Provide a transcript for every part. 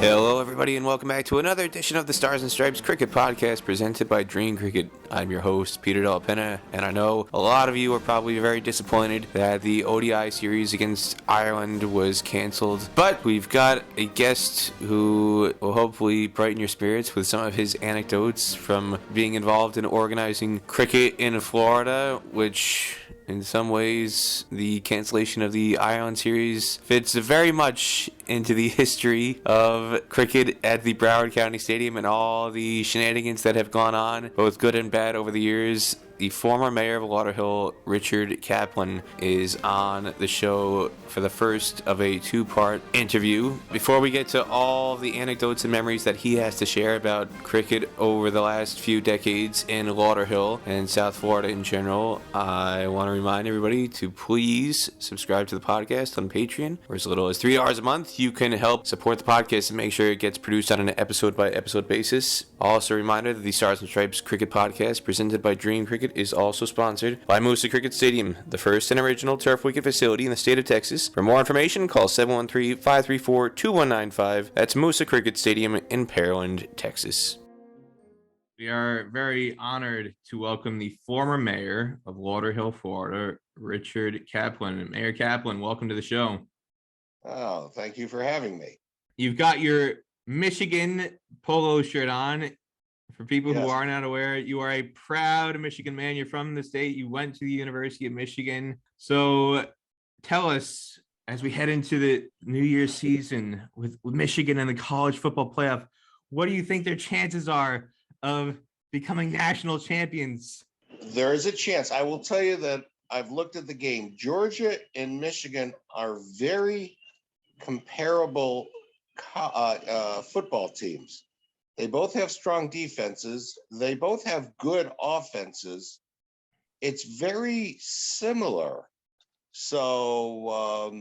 Hello, everybody, and welcome back to another edition of the Stars and Stripes Cricket Podcast presented by DreamCricket. I'm your host, Peter Del Pena, and I know a lot of you are probably very disappointed that the ODI series against Ireland was canceled, but we've got a guest who will hopefully brighten your spirits with some of his anecdotes from being involved in organizing cricket in Florida, which in some ways, the cancellation of the Ireland series fits very much into the history of cricket at the Broward County Stadium and all the shenanigans that have gone on, both good and bad, over the years. The former mayor of Lauderhill, Richard Kaplan, is on the show for the first of a two-part interview. Before we get to all the anecdotes and memories that he has to share about cricket over the last few decades in Lauderhill and South Florida in general, I want to remind everybody to please subscribe to the podcast on Patreon. For as little as $3 a month, you can help support the podcast and make sure it gets produced on an episode-by-episode basis. Also, a reminder that the Stars and Stripes Cricket Podcast, presented by DreamCricket, is also sponsored by USACA Stadium, the first and original turf wicket facility in the state of Texas. For more information, call 713-534-2195. That's USACA Stadium in Pearland, Texas. We are very honored to welcome the former mayor of Lauderhill, Florida, Richard Kaplan. Mayor Kaplan, welcome to the show. Oh, thank you for having me. You've got your Michigan polo shirt on. For people who are not aware, you are a proud Michigan man. You're from the state. You went to the University of Michigan. So tell us, as we head into the New Year's season with Michigan and the college football playoff, what do you think their chances are of becoming national champions? There is a chance. I will tell you that I've looked at the game. Georgia and Michigan are very comparable football teams. They both have strong defenses. They both have good offenses. It's very similar. So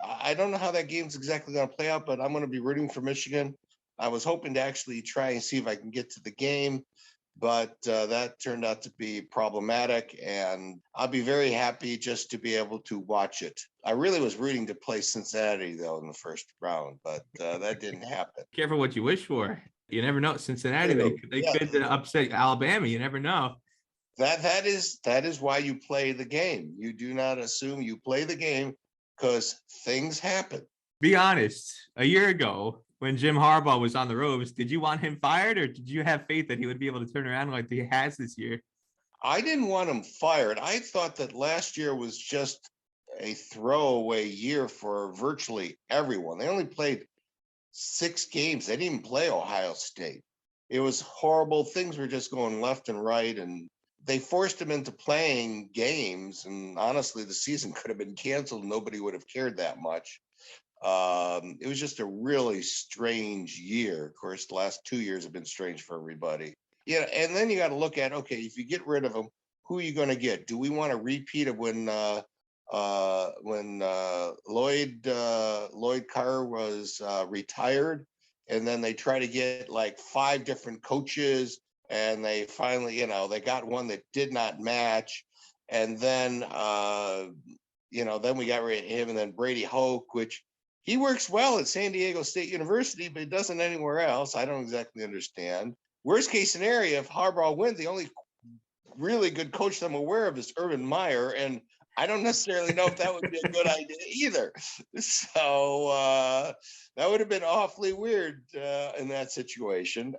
I don't know how that game's exactly going to play out, but I'm going to be rooting for Michigan. I was hoping to actually try and see if I can get to the game, but that turned out to be problematic, and I'll be very happy just to be able to watch it. I really was rooting to play Cincinnati, though, in the first round, but that didn't happen. Careful what you wish for. You never know. Cincinnati, they could upset Alabama. You never know. That is why you play the game. You do not assume, you play the game because things happen. Be honest. A year ago, when Jim Harbaugh was on the ropes, did you want him fired, or did you have faith that he would be able to turn around like he has this year? I didn't want him fired. I thought that last year was just a throwaway year for virtually everyone. They only played 6 games. They didn't even play Ohio State. It was horrible. Things were just going left and right, and they forced him into playing games. And honestly, the season could have been canceled. Nobody would have cared that much. It was just a really strange year. Of course, the last 2 years have been strange for everybody. Yeah, and then you got to look at, okay, if you get rid of him, who are you going to get? Do we want a repeat of when Lloyd Carr was retired, and then they try to get like 5 different coaches, and they finally, they got one that did not match, and then then we got rid of him, and then Brady Hoke, which he works well at San Diego State University, but he doesn't anywhere else. I don't exactly understand. Worst case scenario, if Harbaugh wins, the only really good coach I'm aware of is Urban Meyer, and I don't necessarily know if that would be a good idea either. So that would have been awfully weird in that situation.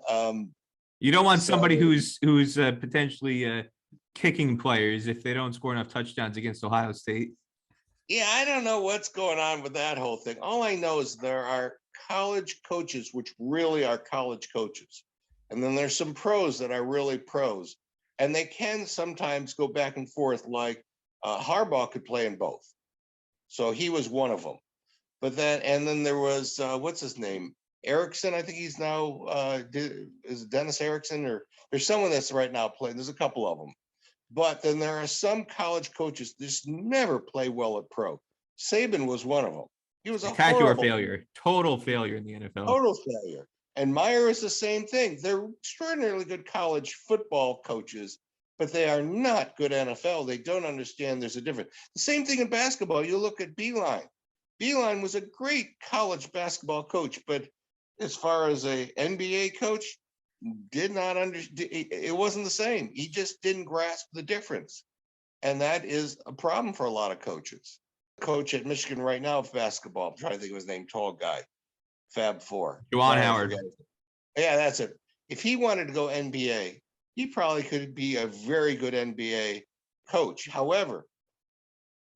You don't want somebody who's potentially kicking players if they don't score enough touchdowns against Ohio State. Yeah, I don't know what's going on with that whole thing. All I know is there are college coaches which really are college coaches. And then there's some pros that are really pros. And they can sometimes go back and forth, like Harbaugh could play in both. So he was one of them. But then there was, what's his name? Erickson, I think he's now, is it Dennis Erickson? Or there's someone that's right now playing. There's a couple of them. But then there are some college coaches that just never play well at pro. Saban was one of them. He was a horrible failure, total failure in the NFL. Total failure. And Meyer is the same thing. They're extraordinarily good college football coaches, but they are not good NFL. They don't understand there's a difference. The same thing in basketball. You look at Beeline. Beeline was a great college basketball coach, but as far as a NBA coach, did not understand. It wasn't the same. He just didn't grasp the difference. And that is a problem for a lot of coaches. Coach at Michigan right now, basketball, I'm trying to think of his name, tall guy, Fab Four. Juwan Howard. Yeah, that's it. If he wanted to go NBA, he probably could be a very good NBA coach. However,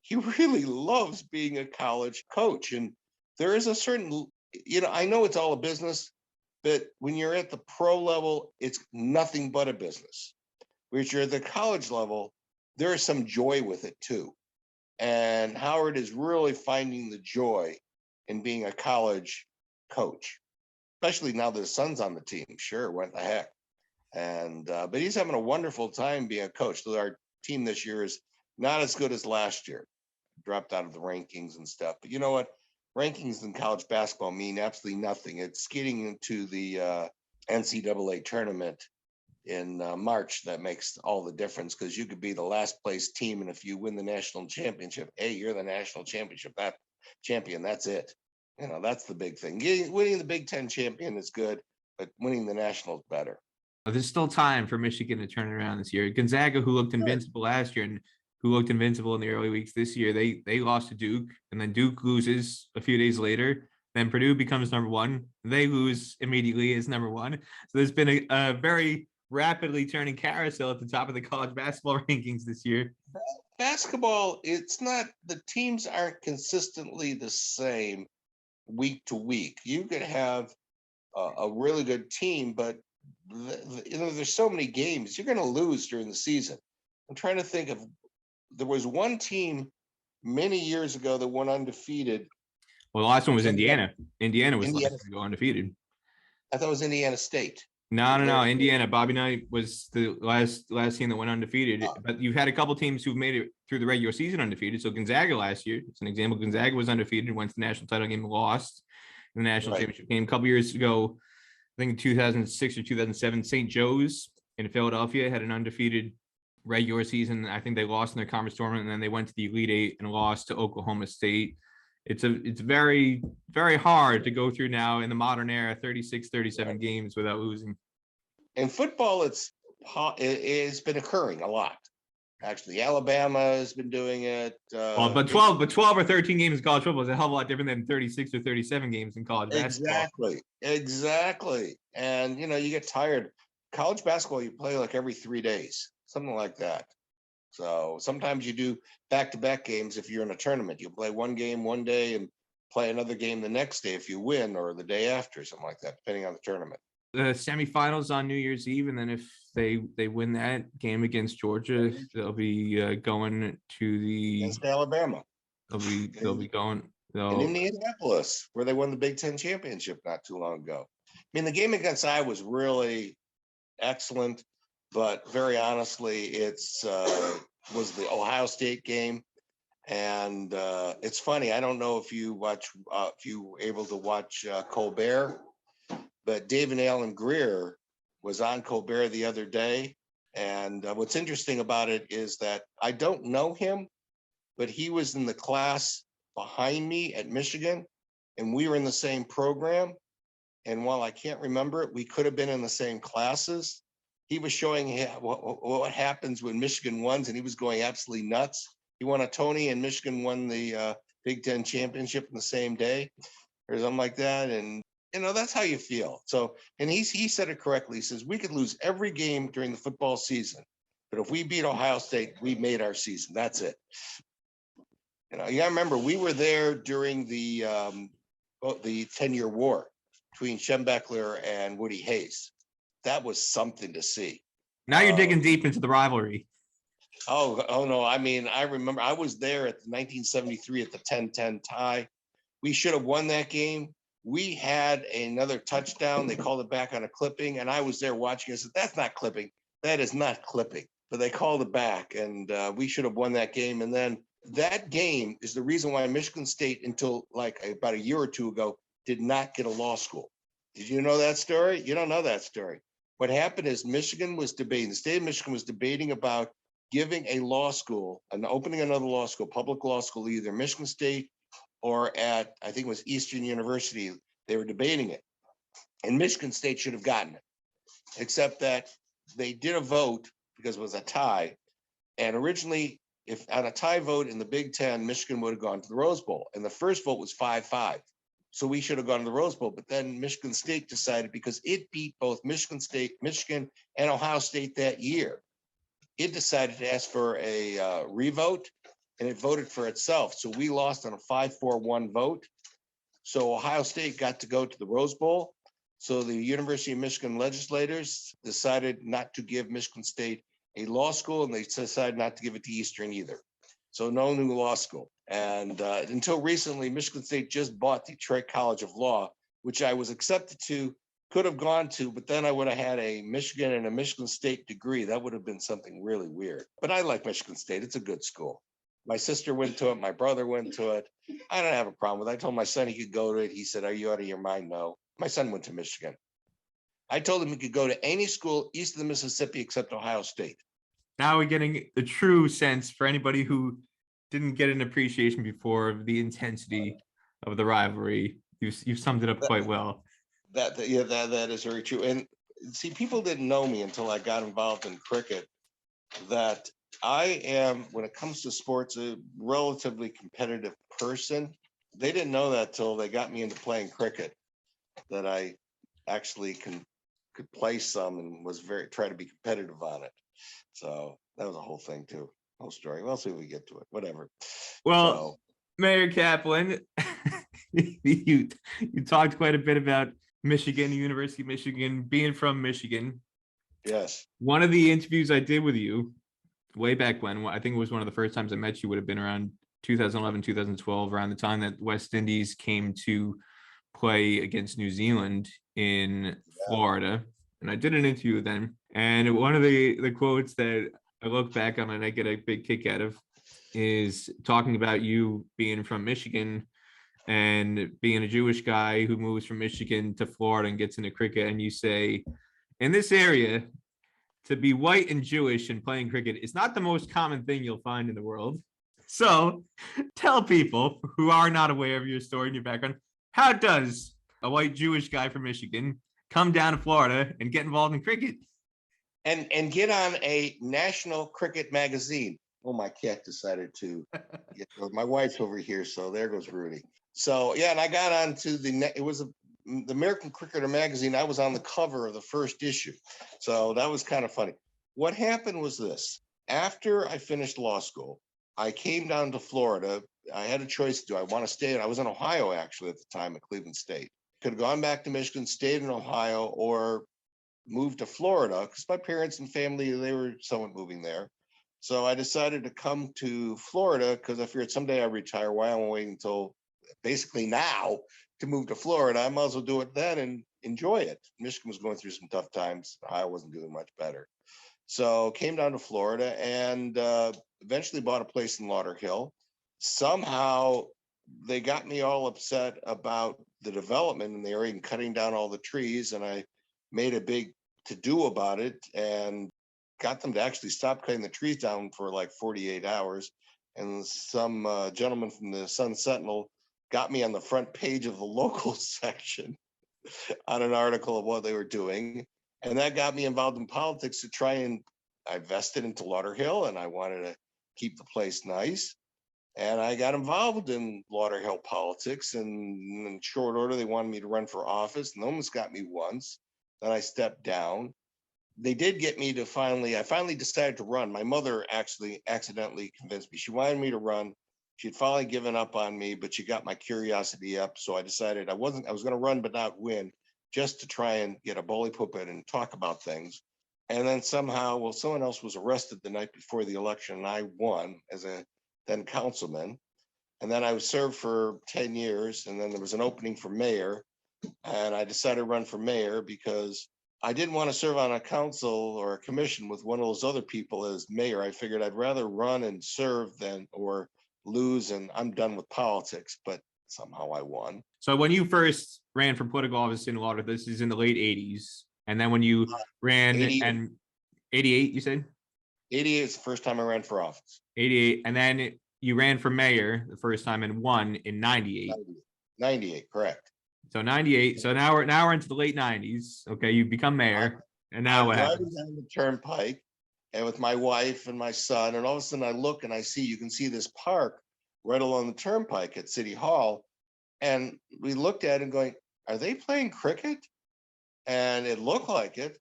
he really loves being a college coach. And there is a certain, I know it's all a business, but when you're at the pro level, it's nothing but a business. When you're at the college level, there is some joy with it too. And Howard is really finding the joy in being a college coach, especially now that his son's on the team. Sure, what the heck. And but he's having a wonderful time being a coach. So our team this year is not as good as last year. Dropped out of the rankings and stuff. But you know what? Rankings in college basketball mean absolutely nothing. It's getting into the NCAA tournament in March that makes all the difference, because you could be the last place team, and if you win the national championship, hey, you're the national championship, that champion. That's it. That's the big thing. Winning the Big Ten champion is good, but winning the national is better. There's still time for Michigan to turn it around this year. Gonzaga, who looked invincible last year and who looked invincible in the early weeks this year, they lost to Duke, and then Duke loses a few days later. Then Purdue becomes number one. They lose immediately as number one. So there's been a very rapidly turning carousel at the top of the college basketball rankings this year. Basketball, it's not, the teams aren't consistently the same week to week. You could have a really good team, but there's so many games you're going to lose during the season. I'm trying to think of, there was one team many years ago that went undefeated. Well, the last one was Indiana. Indiana was last to go undefeated. I thought it was Indiana State. No. Indiana. Bobby Knight was the last team that went undefeated. But you've had a couple teams who've made it through the regular season undefeated. So Gonzaga last year, it's an example. Gonzaga was undefeated, went to the national title game, lost in the national championship game. A couple years ago, I think in 2006 or 2007, St. Joe's in Philadelphia had an undefeated regular season. I think they lost in their conference tournament, and then they went to the Elite Eight and lost to Oklahoma State. It's very, very hard to go through now in the modern era, 36, 37 games without losing. In football, it's been occurring a lot. Actually, Alabama has been doing it. But 12 or 13 games in college football is a hell of a lot different than 36 or 37 games in college basketball. Exactly. And you get tired. College basketball, you play like every 3 days, something like that. So sometimes you do back-to-back games. If you're in a tournament, you play one game one day and play another game the next day if you win, or the day after, something like that, depending on the tournament. The semifinals on New Year's Eve, and then if they win that game against Georgia, they'll be going to against Alabama. They'll be going in Indianapolis, where they won the Big Ten championship not too long ago. I mean, the game against Iowa was really excellent, but very honestly, it's was the Ohio State game, and it's funny. I don't know if you were able to watch Colbert, but David Allen Greer was on Colbert the other day, and what's interesting about it is that I don't know him, but he was in the class behind me at Michigan, and we were in the same program. And while I can't remember it, we could have been in the same classes. He was showing what happens when Michigan wins, and he was going absolutely nuts. He won a Tony, and Michigan won the Big Ten championship in the same day, or something like that. And that's how you feel. So, and he said it correctly. He says we could lose every game during the football season, but if we beat Ohio State, we made our season. That's it. You gotta remember, we were there during the 10-year war between Schembechler and Woody Hayes. That was something to see. Now you're digging deep into the rivalry. Oh no. I mean, I remember I was there at 1973 at the 10-10 tie. We should have won that game. We had another touchdown. They called it back on a clipping, and I was there watching. I said, that's not clipping. That is not clipping. But they called it back, and we should have won that game. And then that game is the reason why Michigan State, until like about a year or two ago, did not get a law school. Did you know that story? You don't know that story. What happened is the state of Michigan was debating about giving a law school, and opening another law school, public law school, either Michigan State or at, I think it was Eastern University. They were debating it. and Michigan State should have gotten it, except that they did a vote because it was a tie. And originally, if on a tie vote in the Big Ten, Michigan would have gone to the Rose Bowl. And the first vote was 5-5. So we should have gone to the Rose Bowl. But then Michigan State decided, because it beat both Michigan, and Ohio State that year, it decided to ask for a revote, and it voted for itself. So we lost on a 5-4-1 vote. So Ohio State got to go to the Rose Bowl. So the University of Michigan legislators decided not to give Michigan State a law school, and they decided not to give it to Eastern either. So no new law school. And until recently, Michigan State just bought Detroit College of Law, which I was accepted to, could have gone to, but then I would have had a Michigan and a Michigan State degree. That would have been something really weird. But I like Michigan State. It's a good school. My sister went to it. My brother went to it. I don't have a problem with it. I told my son he could go to it. He said, "Are you out of your mind?" No. My son went to Michigan. I told him he could go to any school east of the Mississippi except Ohio State. Now we're getting the true sense for anybody who didn't get an appreciation before of the intensity of the rivalry. You've summed it up quite well. That is very true. And see, people didn't know me until I got involved in cricket, that I am, when it comes to sports, a relatively competitive person. They didn't know that till they got me into playing cricket, that I actually could play some and was try to be competitive on it. So that was a whole thing too, whole story. We'll see if we get to it, whatever. Well, so, Mayor Kaplan, you talked quite a bit about Michigan, University of Michigan, being from Michigan. Yes. One of the interviews I did with you way back when, I think it was one of the first times I met you, would have been around 2011, 2012, around the time that West Indies came to play against New Zealand in Florida. And I did an interview with them. And one of the quotes that I look back on and I get a big kick out of is talking about you being from Michigan and being a Jewish guy who moves from Michigan to Florida and gets into cricket. And you say, in this area, to be white and Jewish and playing cricket is not the most common thing you'll find in the world. So tell people who are not aware of your story and your background, how does a white Jewish guy from Michigan come down to Florida and get involved in cricket? And get on a national cricket magazine. Oh, my cat decided to get, my wife's over here, so there goes Rudy. So yeah, and I got onto the American Cricketer magazine. I was on the cover of the first issue. So that was kind of funny. What happened was this: after I finished law school, I came down to Florida. I had a choice. Do I want to stay? I was in Ohio actually at the time at Cleveland State. Could have gone back to Michigan, stayed in Ohio, or moved to Florida because my parents and family, they were somewhat moving there. So I decided to come to Florida because I figured someday I retire. Why am I waiting until basically now to move to Florida? I might as well do it then and enjoy it. Michigan was going through some tough times. Ohio wasn't doing much better. So came down to Florida and eventually bought a place in Lauderhill. Somehow they got me all upset about the development and they were even cutting down all the trees. And I made a big to-do about it and got them to actually stop cutting the trees down for like 48 hours. And some gentleman from the Sun Sentinel got me on the front page of the local section on an article of what they were doing. And that got me involved in politics to try and I vested into Lauderhill and I wanted to keep the place nice. And I got involved in Lauderhill politics, and in short order, they wanted me to run for office and almost got me once. Then I stepped down. They did get me to I finally decided to run. My mother actually accidentally convinced me. She wanted me to run. She'd finally given up on me, but she got my curiosity up. So I decided I was going to run, but not win, just to try and get a bully pulpit and talk about things. And then somehow, someone else was arrested the night before the election and I won as a then councilman. And then I was served for 10 years. And then there was an opening for mayor. And I decided to run for mayor because I didn't want to serve on a council or a commission with one of those other people as mayor. I figured I'd rather run and serve than or lose, and I'm done with politics, but somehow I won. So when you first ran for political office in Lauderhill, this is in the late 80s. And then when you ran 88. and 88, you said? 88 is the first time I ran for office. 88. And then you ran for mayor the first time and won in 98. 98, correct. So 98. So now we're into the late 90s. Okay, you become mayor, and now I'm what driving happens? down the turnpike, and with my wife and my son, and all of a sudden I look and you can see this park right along the turnpike at City Hall, and we looked at it and going, are they playing cricket? And it looked like it.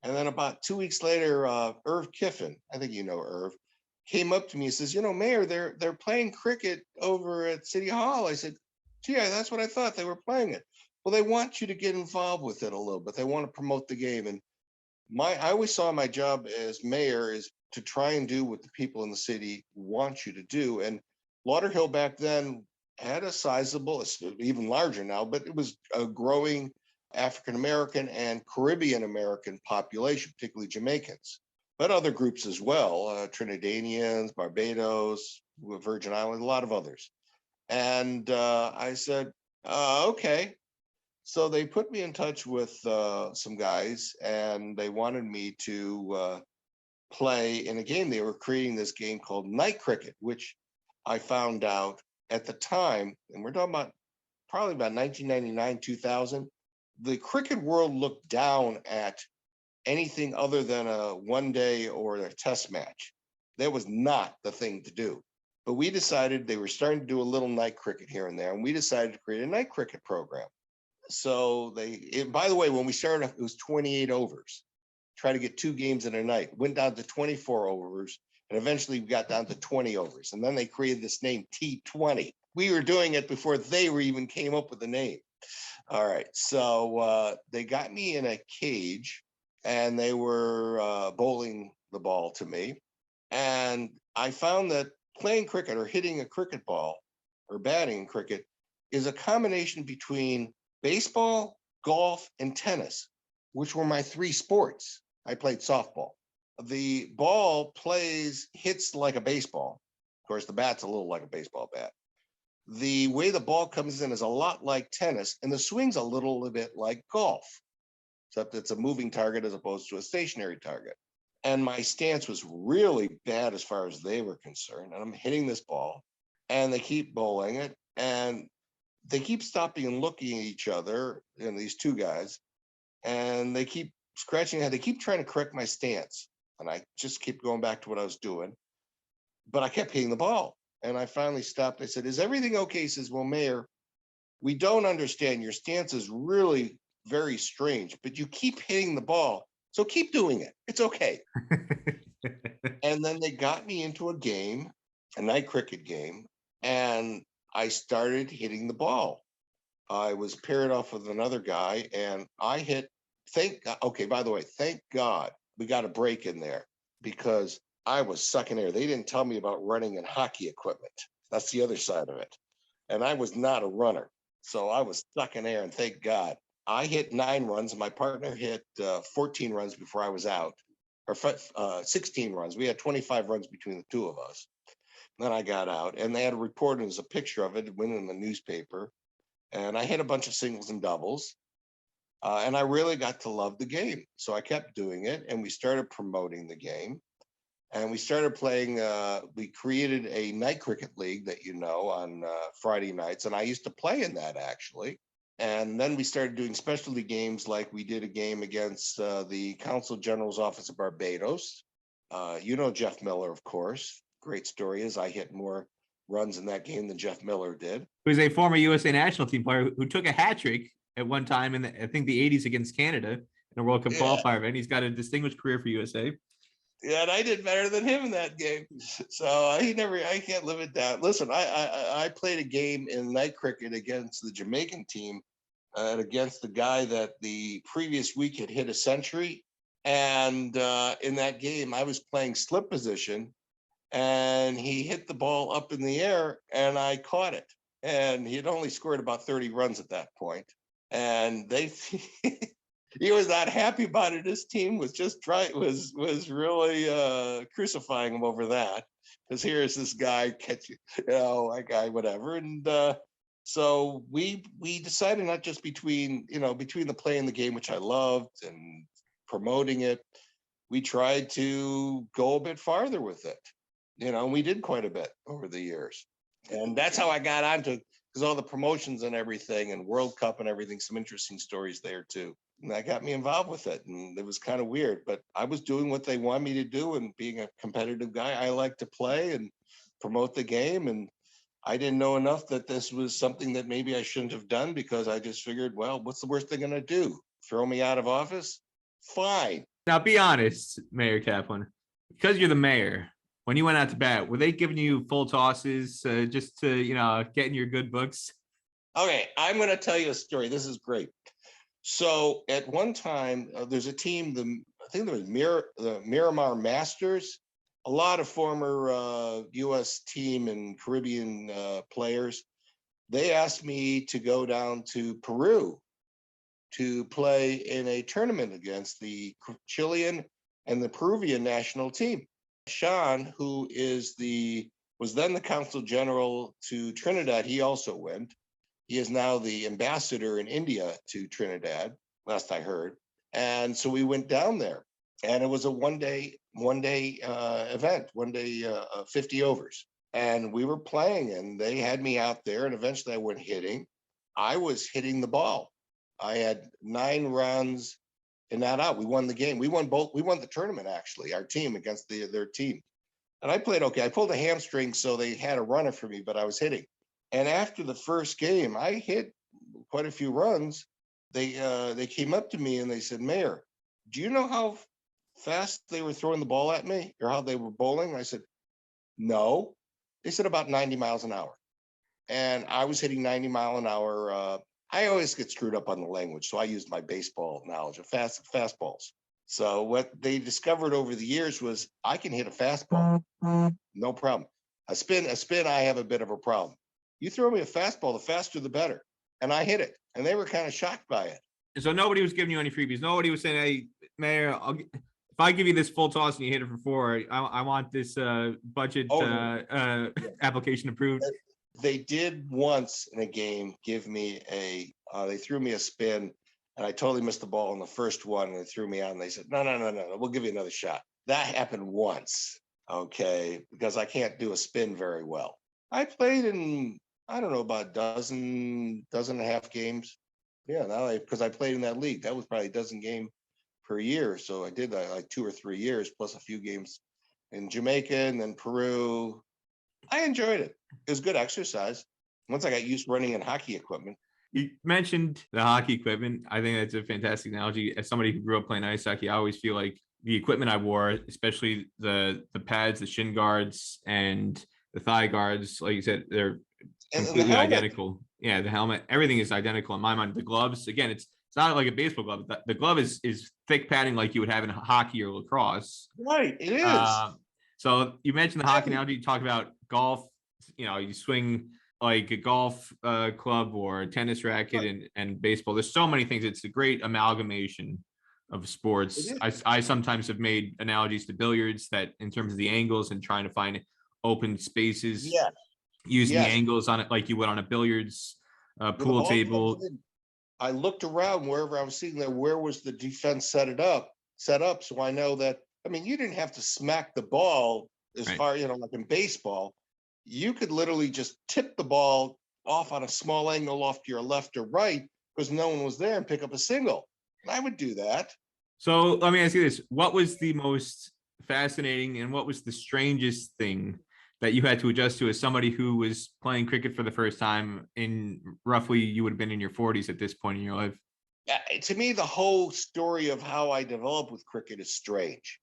And then about 2 weeks later, Irv Kiffin, I think you know Irv, came up to me and says, Mayor, they're playing cricket over at City Hall. I said, gee, that's what I thought, they were playing it. Well, they want you to get involved with it a little bit. They want to promote the game. And I always saw my job as mayor is to try and do what the people in the city want you to do. And Lauderhill back then had a sizable, it's even larger now, but it was a growing African-American and Caribbean American population, particularly Jamaicans, but other groups as well, Trinidadians, Barbados, Virgin Islands, a lot of others. And I said, okay. So they put me in touch with some guys, and they wanted me to play in a game. They were creating this game called night cricket, which I found out at the time, and we're talking about probably about 1999, 2000, the cricket world looked down at anything other than a one day or a test match. That was not the thing to do. But we decided, they were starting to do a little night cricket here and there, and we decided to create a night cricket program. So by the way, when we started, it was 28 overs. Try to get 2 games in a night. Went down to 24 overs, and eventually we got down to 20 overs. And then they created this name T20. We were doing it before they were even came up with the name. All right, so they got me in a cage, and they were bowling the ball to me. And I found that playing cricket or hitting a cricket ball or batting cricket is a combination between baseball, golf, and tennis, which were my 3 sports. I played softball. The ball hits like a baseball. Of course, the bat's a little like a baseball bat. The way the ball comes in is a lot like tennis, and the swing's a little bit like golf, except it's a moving target as opposed to a stationary target. And my stance was really bad as far as they were concerned. And I'm hitting this ball, and they keep bowling it, and they keep stopping and looking at each other, these 2 guys, and they keep scratching their head. They keep trying to correct my stance. And I just keep going back to what I was doing. But I kept hitting the ball. And I finally stopped. I said, is everything okay? He says, well, Mayor, we don't understand. Your stance is really very strange, but you keep hitting the ball. So keep doing it. It's okay. And then they got me into a game, a night cricket game, and I started hitting the ball. I was paired off with another guy, and I hit, by the way, thank God we got a break in there, because I was sucking air. They didn't tell me about running in hockey equipment. That's the other side of it. And I was not a runner. So I was sucking air, and thank God. I hit 9 runs, and my partner hit 14 runs before I was out, or 16 runs. We had 25 runs between the 2 of us. Then I got out, and they had a report, and there's a picture of it, it went in the newspaper. And I hit a bunch of singles and doubles. And I really got to love the game. So I kept doing it, and we started promoting the game. And we started playing, we created a night cricket league that on Friday nights. And I used to play in that, actually. And then we started doing specialty games, like we did a game against the Consul General's Office of Barbados. Jeff Miller, of course. Great story is I hit more runs in that game than Jeff Miller did. Who's a former USA national team player who took a hat trick at one time in I think the 80s against Canada in a World Cup qualifier, and he's got a distinguished career for USA. Yeah, and I did better than him in that game. So I can't live it down. Listen, I played a game in night cricket against the Jamaican team, and against the guy that the previous week had hit a century. And in that game, I was playing slip position, and he hit the ball up in the air, and I caught it. And he had only scored about 30 runs at that point. And he was not happy about it. His team was just was really crucifying him over that, because here's this guy catching, whatever. And so we decided, not just between the play and the game, which I loved, and promoting it, we tried to go a bit farther with it. And we did quite a bit over the years. And that's how I got onto because all the promotions and everything and World Cup and everything, some interesting stories there too. And that got me involved with it. And it was kind of weird, but I was doing what they wanted me to do. And being a competitive guy, I like to play and promote the game. And I didn't know enough that this was something that maybe I shouldn't have done, because I just figured, well, what's the worst they're going to do? Throw me out of office? Fine. Now, be honest, Mayor Kaplan, because you're the mayor. When you went out to bat, were they giving you full tosses just to, get in your good books? Okay, I'm going to tell you a story. This is great. So at one time, there's a team, I think there was the Miramar Masters, a lot of former U.S. team and Caribbean players. They asked me to go down to Peru to play in a tournament against the Chilean and the Peruvian national team. Sean, who was then the consul general to Trinidad, he also went. He is now the ambassador in India to Trinidad, last I heard. And so we went down there, and it was a one-day event, 50 overs. And we were playing, and they had me out there, and eventually I went hitting. I was hitting the ball. I had 9 runs and not out. We won the game. We won the tournament, actually, our team against their team. And I played okay. I pulled a hamstring, so they had a runner for me, but I was hitting. And after the first game, I hit quite a few runs. They came up to me and they said, "Mayor, do you know how fast they were throwing the ball at me, or how they were bowling?" I said, "No." They said about 90 miles an hour. And I was hitting 90 mile an hour. I always get screwed up on the language, so I used my baseball knowledge of fastballs. So what they discovered over the years was I can hit a fastball, no problem. A spin, I have a bit of a problem. You throw me a fastball, the faster the better. And I hit it. And they were kind of shocked by it. So nobody was giving you any freebies. Nobody was saying, "Hey, Mayor, if I give you this full toss and you hit it for 4, I want this budget application approved." They did once in a game give me they threw me a spin, and I totally missed the ball on the first one, and they threw me out, and they said, no, we'll give you another shot. That happened once, okay, because I can't do a spin very well. I played in, I don't know, about a dozen and a half games. Yeah, because I played in that league. That was probably a dozen game per year. So I did like 2 or 3 years, plus a few games in Jamaica and then Peru. I enjoyed it. It was good exercise. Once I got used to running in hockey equipment. You mentioned the hockey equipment. I think that's a fantastic analogy. As somebody who grew up playing ice hockey, I always feel like the equipment I wore, especially the pads, the shin guards, and the thigh guards, like you said, they're completely identical. Yeah, the helmet, everything is identical in my mind. The gloves, again, it's not like a baseball glove. The glove is thick padding like you would have in hockey or lacrosse. Right, it is. So you mentioned the hockey analogy. You talk about golf. You swing like a golf club or a tennis racket, and baseball. There's so many things. It's a great amalgamation of sports. I sometimes have made analogies to billiards, that in terms of the angles and trying to find open spaces. Yeah. Using the angles on it like you would on a billiards pool table. I looked around wherever I was sitting there. Where was the defense set up? So I know that. I mean, you didn't have to smack the ball as far, like in baseball. You could literally just tip the ball off on a small angle off to your left or right because no one was there, and pick up a single. And I would do that. So let me ask you this. What was the most fascinating and what was the strangest thing that you had to adjust to as somebody who was playing cricket for the first time in roughly, you would have been in your 40s at this point in your life? To me, the whole story of how I developed with cricket is strange.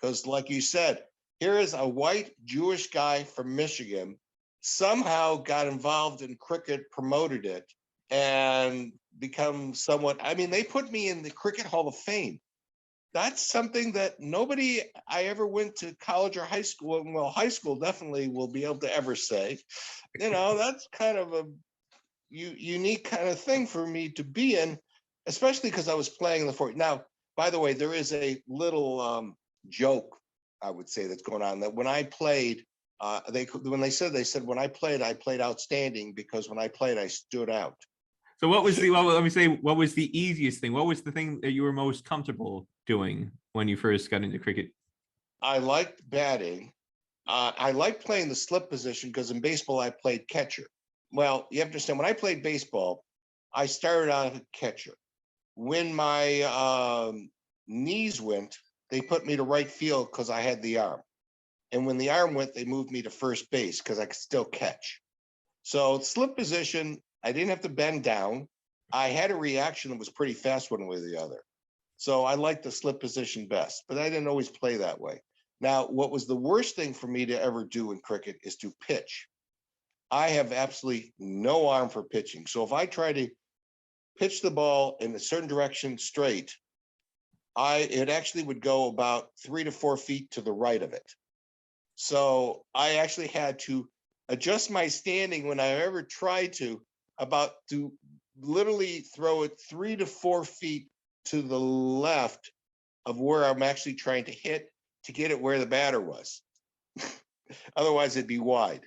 Because like you said, here is a white Jewish guy from Michigan, somehow got involved in cricket, promoted it, and become somewhat, they put me in the Cricket Hall of Fame. That's something that nobody I ever went to college or high school, well, high school definitely will be able to ever say. That's kind of a unique kind of thing for me to be in, especially because I was playing in the 40s. Now, by the way, there is a little joke, I would say, that's going on, that when I played, they said when I played outstanding, because when I played, I stood out. So what was what was the easiest thing? What was the thing that you were most comfortable doing when you first got into cricket? I liked batting. I liked playing the slip position because in baseball I played catcher. well, you have to understand, when I played baseball, I started out as a catcher. When my knees went, they put me to right field because I had the arm. And when the arm went, they moved me to first base because I could still catch. So slip position, I didn't have to bend down. I had a reaction that was pretty fast one way or the other. So I liked the slip position best, but I didn't always play that way. Now, what was the worst thing for me to ever do in cricket is to pitch. I have absolutely no arm for pitching. So if I try to pitch the ball in a certain direction straight, it actually would go about 3 to 4 feet to the right of it. So I actually had to adjust my standing when I ever tried to literally throw it 3 to 4 feet to the left of where I'm actually trying to hit to get it where the batter was. Otherwise it'd be wide.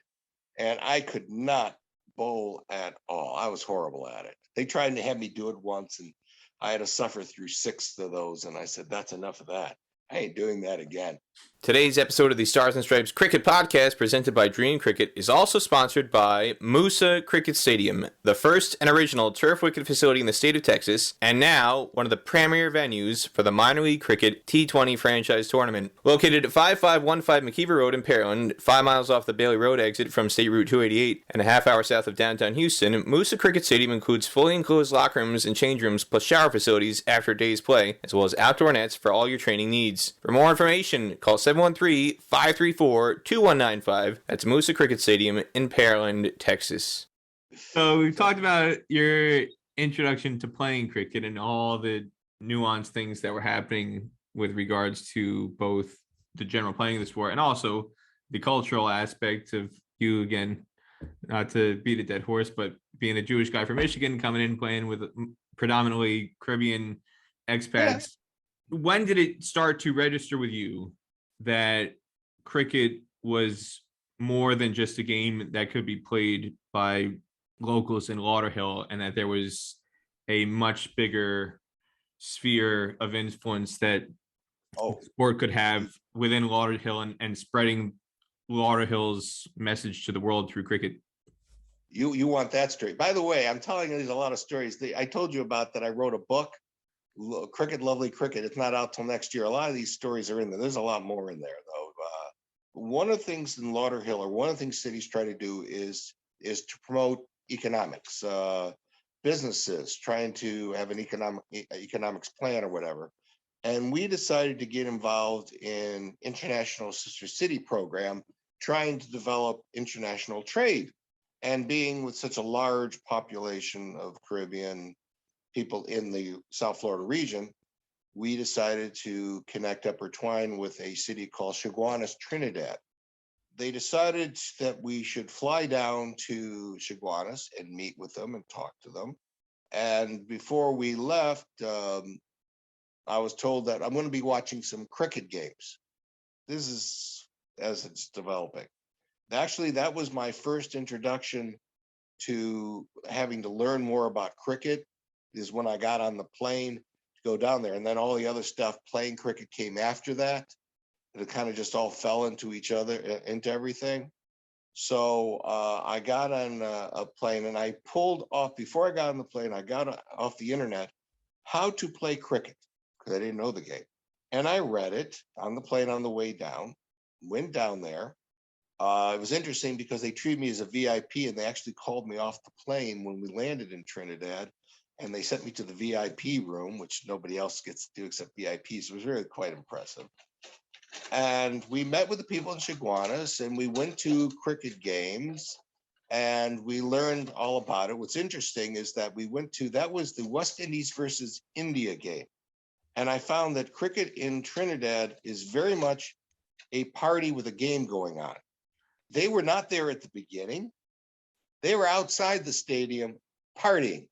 And I could not bowl at all. I was horrible at it. They tried to have me do it once and I had to suffer through 6 of those. And I said, that's enough of that. I ain't doing that again. Today's episode of the Stars and Stripes Cricket Podcast, presented by DreamCricket, is also sponsored by Moosa Cricket Stadium, the first and original turf wicket facility in the state of Texas, and now one of the premier venues for the minor league cricket T20 franchise tournament. Located at 5515 McKeever Road in Pearland, 5 miles off the Bailey Road exit from State Route 288, and a half-hour south of downtown Houston, Moosa Cricket Stadium includes fully enclosed locker rooms and change rooms, plus shower facilities after a day's play, as well as outdoor nets for all your training needs. For more information, call 713-534-2195. That's Moosa Cricket Stadium in Pearland, Texas. So we've talked about your introduction to playing cricket and all the nuanced things that were happening with regards to both the general playing of the sport and also the cultural aspect of you, again, not to beat a dead horse, but being a Jewish guy from Michigan, coming in playing with predominantly Caribbean expats. Yeah. When did it start to register with you that cricket was more than just a game that could be played by locals in Lauderhill, and that there was a much bigger sphere of influence that sport could have within Lauderhill and spreading Lauderhill's message to the world through cricket? You want that story? By the way, I'm telling you, there's a lot of stories. I told you about that. I wrote a book, Cricket, Lovely Cricket. It's not out till next year. A lot of these stories are in there. There's a lot more in there, though. One of the things in Lauderhill, or one of the things cities try to do is to promote economics, businesses trying to have an economics plan or whatever. And we decided to get involved in International Sister City program, trying to develop international trade. And being with such a large population of Caribbean people in the South Florida region, we decided to connect up or twine with a city called Chaguanas, Trinidad. They decided that we should fly down to Chaguanas and meet with them and talk to them. And before we left, I was told that I'm going to be watching some cricket games. This is as it's developing. Actually, that was my first introduction to having to learn more about cricket, is when I got on the plane to go down there. And then all the other stuff, playing cricket, came after that. It kind of just all fell into each other, into everything. So I got on a plane and I pulled off, before I got on the plane, I got off the internet, how to play cricket, because I didn't know the game. And I read it on the plane on the way down, went down there. It was interesting because they treated me as a VIP, and they actually called me off the plane when we landed in Trinidad, and they sent me to the VIP room, which nobody else gets to do except VIPs. So it was really quite impressive. And we met with the people in Chaguanas, and we went to cricket games, and we learned all about it. What's interesting is that that was the West Indies versus India game. And I found that cricket in Trinidad is very much a party with a game going on. They were not there at the beginning. They were outside the stadium partying.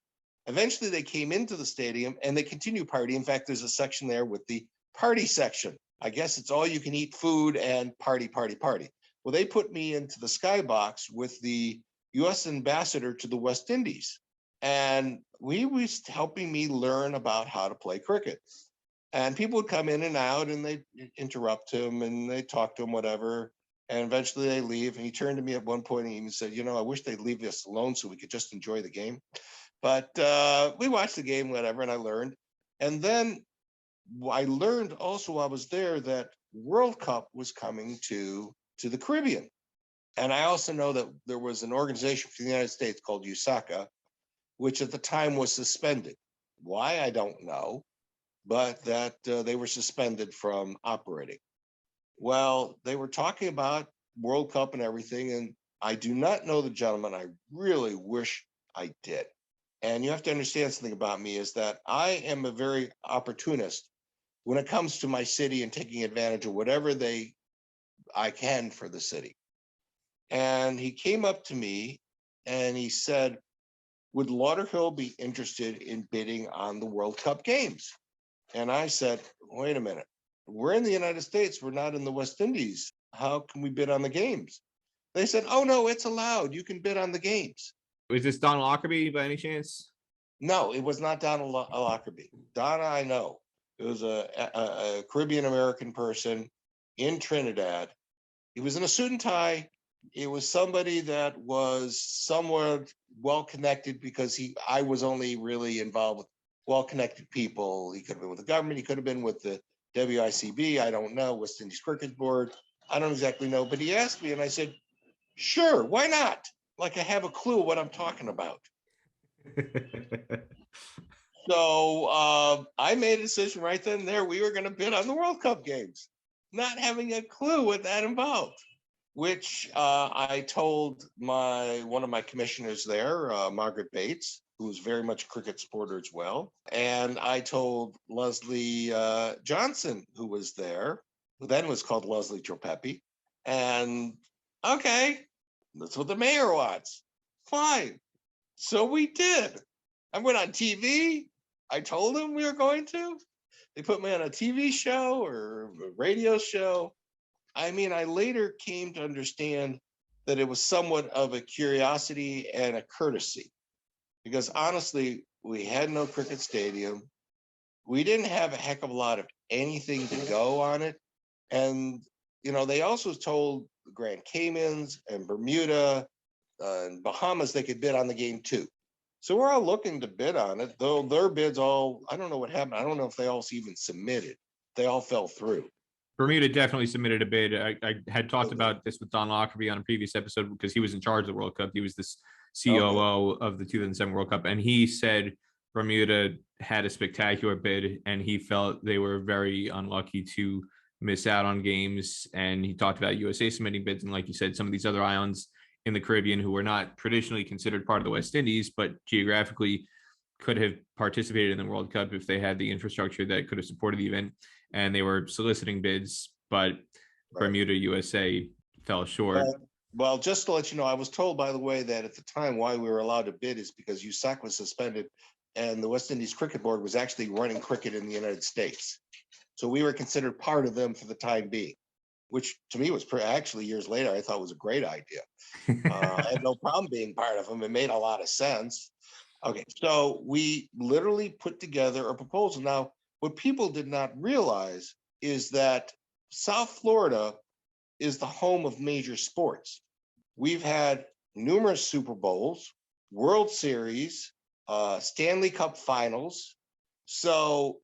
Eventually they came into the stadium and they continue partying. In fact, there's a section there with the party section. I guess it's all you can eat food and party, party, party. Well, they put me into the skybox with the US ambassador to the West Indies. And he was helping me learn about how to play cricket. And people would come in and out and they'd interrupt him and they'd talk to him, whatever. And eventually they leave. And he turned to me at one point and he even said, I wish they'd leave us alone so we could just enjoy the game. But we watched the game, whatever, and I learned. And then I learned also while I was there that World Cup was coming to the Caribbean. And I also know that there was an organization for the United States called USACA, which at the time was suspended. Why, I don't know, but that they were suspended from operating. Well, they were talking about World Cup and everything, and I do not know the gentleman. I really wish I did. And you have to understand something about me is that I am a very opportunist when it comes to my city and taking advantage of whatever I can for the city. And he came up to me and he said, would Lauderhill be interested in bidding on the World Cup games? And I said, wait a minute, we're in the United States, we're not in the West Indies. How can we bid on the games? They said, oh no, it's allowed. You can bid on the games. Was this Don Lockerbie by any chance? No, it was not Donna Lockerbie. Donna, I know. It was a Caribbean American person in Trinidad. He was in a suit and tie. It was somebody that was somewhat well-connected because I was only really involved with well-connected people. He could have been with the government. He could have been with the WICB. I don't know, West Indies Cricket Board. I don't exactly know, but he asked me and I said, sure, why not? Like I have a clue what I'm talking about. So I made a decision right then and there. We were going to bid on the World Cup games, not having a clue what that involved, which I told one of my commissioners there, Margaret Bates, who was very much a cricket supporter as well. And I told Leslie Johnson, who was there, who then was called Leslie Tropepi. And okay, that's what the mayor wants. Fine. So we did. I went on TV. I told them we were going to. They put me on a TV show or a radio show. I mean, I later came to understand that it was somewhat of a curiosity and a courtesy. Because honestly, we had no cricket stadium. We didn't have a heck of a lot of anything to go on it. And, they also told the Grand Caymans and Bermuda and Bahamas they could bid on the game too. So we're all looking to bid on it, though their bids I don't know what happened. I don't know if they all even submitted. They all fell through. Bermuda definitely submitted a bid. I had talked about this with Don Lockerbie on a previous episode because he was in charge of the World Cup. He was this COO of the 2007 World Cup. And he said Bermuda had a spectacular bid and he felt they were very unlucky to miss out on games. And he talked about USA submitting bids. And like you said, some of these other islands in the Caribbean who were not traditionally considered part of the West Indies, but geographically could have participated in the World Cup if they had the infrastructure that could have supported the event. And they were soliciting bids, but right. Bermuda, USA fell short. Well, just to let you know, I was told, by the way, that at the time why we were allowed to bid is because USAC was suspended and the West Indies Cricket Board was actually running cricket in the United States. So we were considered part of them for the time being, which to me was actually years later, I thought was a great idea. I had no problem being part of them. It made a lot of sense. Okay, so we literally put together a proposal. Now, what people did not realize is that South Florida is the home of major sports. We've had numerous Super Bowls, World Series, Stanley Cup finals. So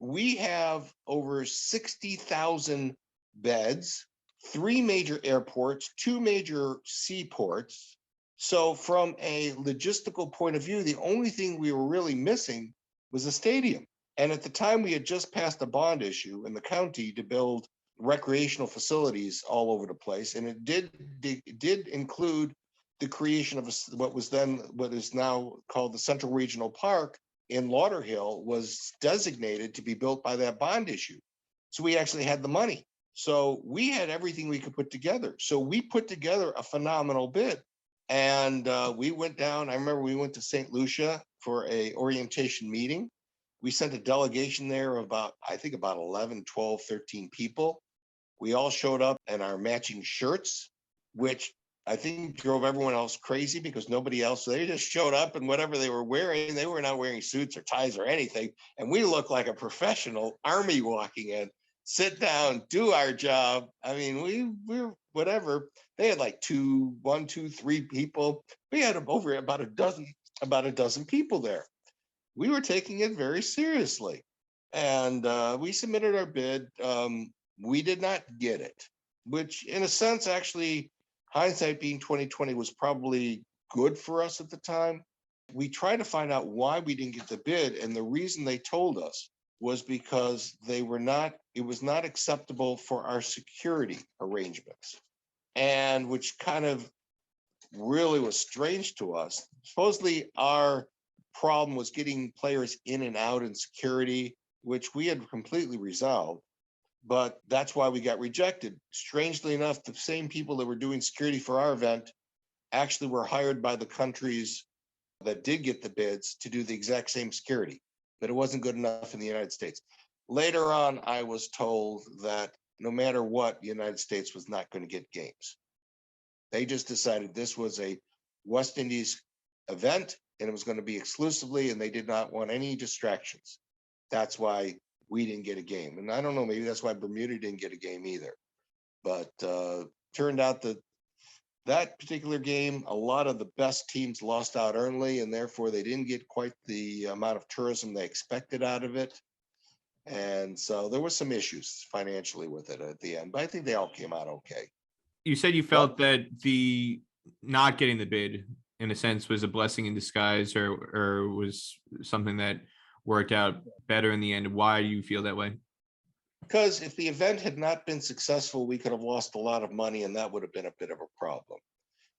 we have over 60,000 beds, 3 major airports, 2 major seaports. So from a logistical point of view, the only thing we were really missing was a stadium. And at the time, we had just passed a bond issue in the county to build recreational facilities all over the place. And it did include the creation of what is now called the Central Regional Park in Lauderhill was designated to be built by that bond issue. So we actually had the money. So we had everything we could put together. So we put together a phenomenal bid. And we went down, I remember we went to St. Lucia for a orientation meeting. We sent a delegation there of about 11, 12, 13 people. We all showed up in our matching shirts, which I think drove everyone else crazy because nobody else, they just showed up and whatever they were wearing, they were not wearing suits or ties or anything. And we looked like a professional army walking in. sit down, do our job. I mean, we're whatever. They had like one, two, three people. We had over about a dozen people there. We were taking it very seriously, and we submitted our bid. We did not get it, which, in a sense, actually, hindsight being 2020, was probably good for us at the time. We tried to find out why we didn't get the bid, and the reason they told us was because it was not acceptable for our security arrangements, and which kind of really was strange to us. Supposedly our problem was getting players in and out in security, which we had completely resolved, but that's why we got rejected. Strangely enough, the same people that were doing security for our event actually were hired by the countries that did get the bids to do the exact same security, but it wasn't good enough in the United States. Later on, I was told that no matter what, the United States was not going to get games. They just decided this was a West Indies event and it was going to be exclusively, and they did not want any distractions. That's why we didn't get a game. And I don't know, maybe that's why Bermuda didn't get a game either. But turned out that particular game, a lot of the best teams lost out early, and therefore they didn't get quite the amount of tourism they expected out of it. And so there were some issues financially with it at the end, but I think they all came out okay. You said you felt that the not getting the bid, in a sense, was a blessing in disguise, or was something that worked out better in the end. Why do you feel that way? Because if the event had not been successful, we could have lost a lot of money, and that would have been a bit of a problem.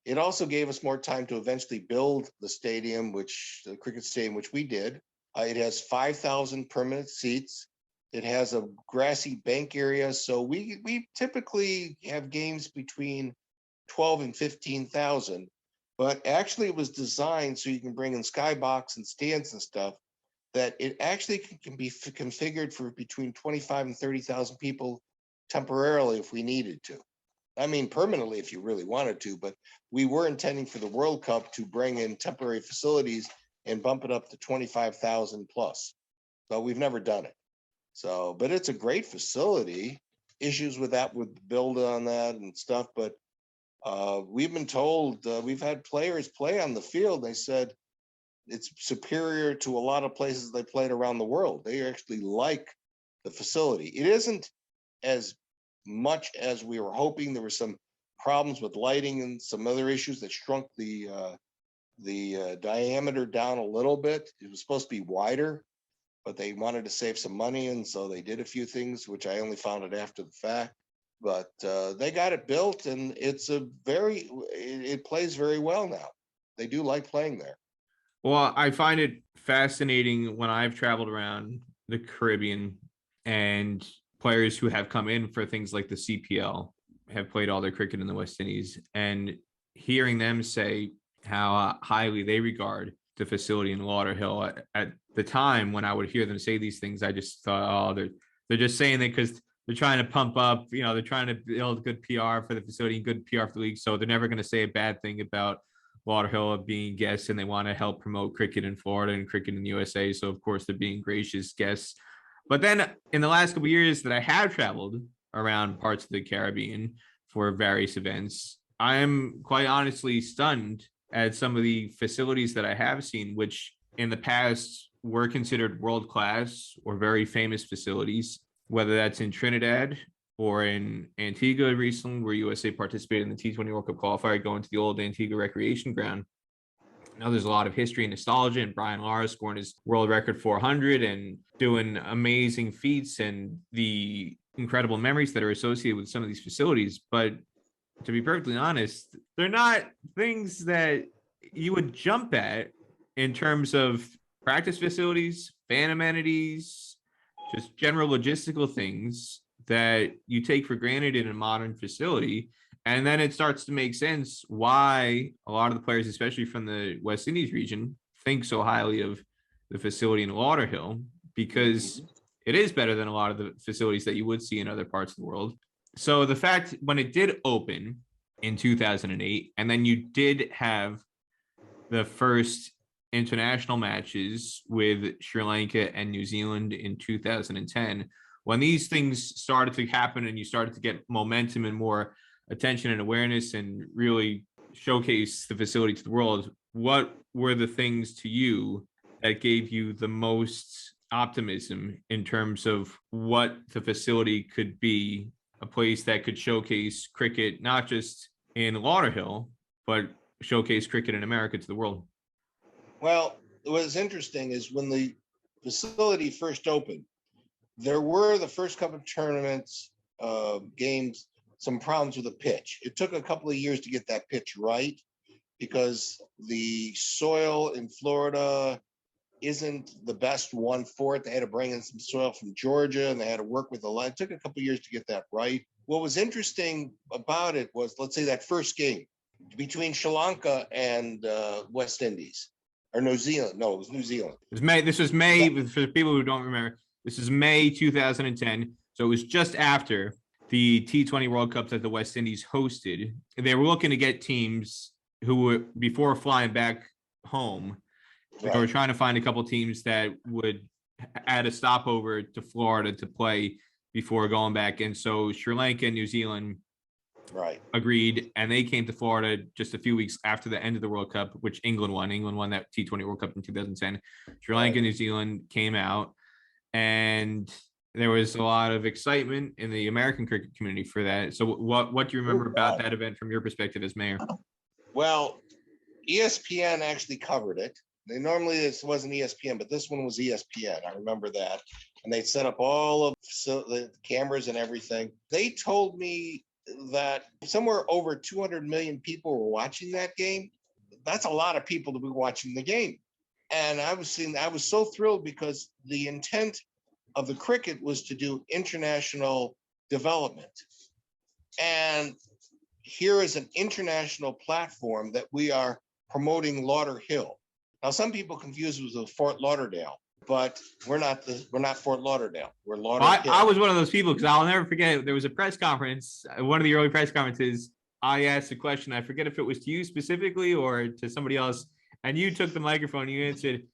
It also gave us more time to eventually build the stadium, the cricket stadium, which we did. It has 5,000 permanent seats. It has a grassy bank area. So we typically have games between 12 and 15,000, but actually it was designed so you can bring in skybox and stands and stuff, that it actually can be configured for between 25 and 30,000 people temporarily if we needed to. I mean, permanently if you really wanted to, but we were intending for the World Cup to bring in temporary facilities and bump it up to 25,000 plus. But we've never done it. So, but it's a great facility. Issues with that, with the build on that and stuff, but we've been told, we've had players play on the field. They said it's superior to a lot of places they played around the world. They actually like the facility. It isn't as much as we were hoping. There were some problems with lighting and some other issues that shrunk the diameter down a little bit. It was supposed to be wider, but they wanted to save some money, and so they did a few things, which I only found out after the fact. But they got it built, and it plays very well now. They do like playing there. Well, I find it fascinating when I've traveled around the Caribbean, and players who have come in for things like the CPL have played all their cricket in the West Indies, and hearing them say how highly they regard the facility in Lauderhill. At the time when I would hear them say these things, I just thought, oh, they're just saying that because they're trying to pump up, they're trying to build good PR for the facility, good PR for the league. So they're never going to say a bad thing about Lauderhill being guests, and they want to help promote cricket in Florida and cricket in the USA. So of course they're being gracious guests. But then in the last couple of years that I have traveled around parts of the Caribbean for various events, I am quite honestly stunned at some of the facilities that I have seen, which in the past were considered world-class or very famous facilities, whether that's in Trinidad or in Antigua recently, where USA participated in the T20 World Cup qualifier, going to the old Antigua Recreation Ground. Now there's a lot of history and nostalgia, and Brian Lara scoring his world record 400 and doing amazing feats, and the incredible memories that are associated with some of these facilities. But to be perfectly honest, they're not things that you would jump at in terms of practice facilities, fan amenities, just general logistical things that you take for granted in a modern facility. And then it starts to make sense why a lot of the players, especially from the West Indies region, think so highly of the facility in Lauderhill, because it is better than a lot of the facilities that you would see in other parts of the world. So the fact when it did open in 2008, and then you did have the first international matches with Sri Lanka and New Zealand in 2010, when these things started to happen and you started to get momentum and more attention and awareness and really showcase the facility to the world, what were the things to you that gave you the most optimism in terms of what the facility could be, a place that could showcase cricket, not just in Lauderhill, but showcase cricket in America to the world? Well, what's interesting is when the facility first opened, there were the first couple of tournaments, games, some problems with the pitch. It took a couple of years to get that pitch right because the soil in Florida isn't the best one for it. They had to bring in some soil from Georgia and they had to work with the line. It took a couple of years to get that right. What was interesting about it was, let's say that first game between Sri Lanka and West Indies or New Zealand. No, it was New Zealand. It was May. This was May, for people who don't remember, this is May 2010. So it was just after the T20 World Cup that the West Indies hosted. They were looking to get teams who were, before flying back home, they were trying to find a couple teams that would add a stopover to Florida to play before going back. And so Sri Lanka and New Zealand agreed, and they came to Florida just a few weeks after the end of the World Cup, which England won. England won that T20 World Cup in 2010. Sri Lanka and New Zealand came out, and there was a lot of excitement in the American cricket community for that. So what do you remember about that event from your perspective as mayor? Well, ESPN actually covered it. This wasn't ESPN, but this one was ESPN. I remember that. And they set up all of the cameras and everything. They told me that somewhere over 200 million people were watching that game. That's a lot of people to be watching the game. And I was so thrilled because the intent of the cricket was to do international development. And here is an international platform that we are promoting Lauderhill. Now, some people confuse us with Fort Lauderdale, but we're not Fort Lauderdale. We're Lauderhill. I was one of those people because I'll never forget. There was a press conference, one of the early press conferences. I asked a question. I forget if it was to you specifically or to somebody else, and you took the microphone and you answered,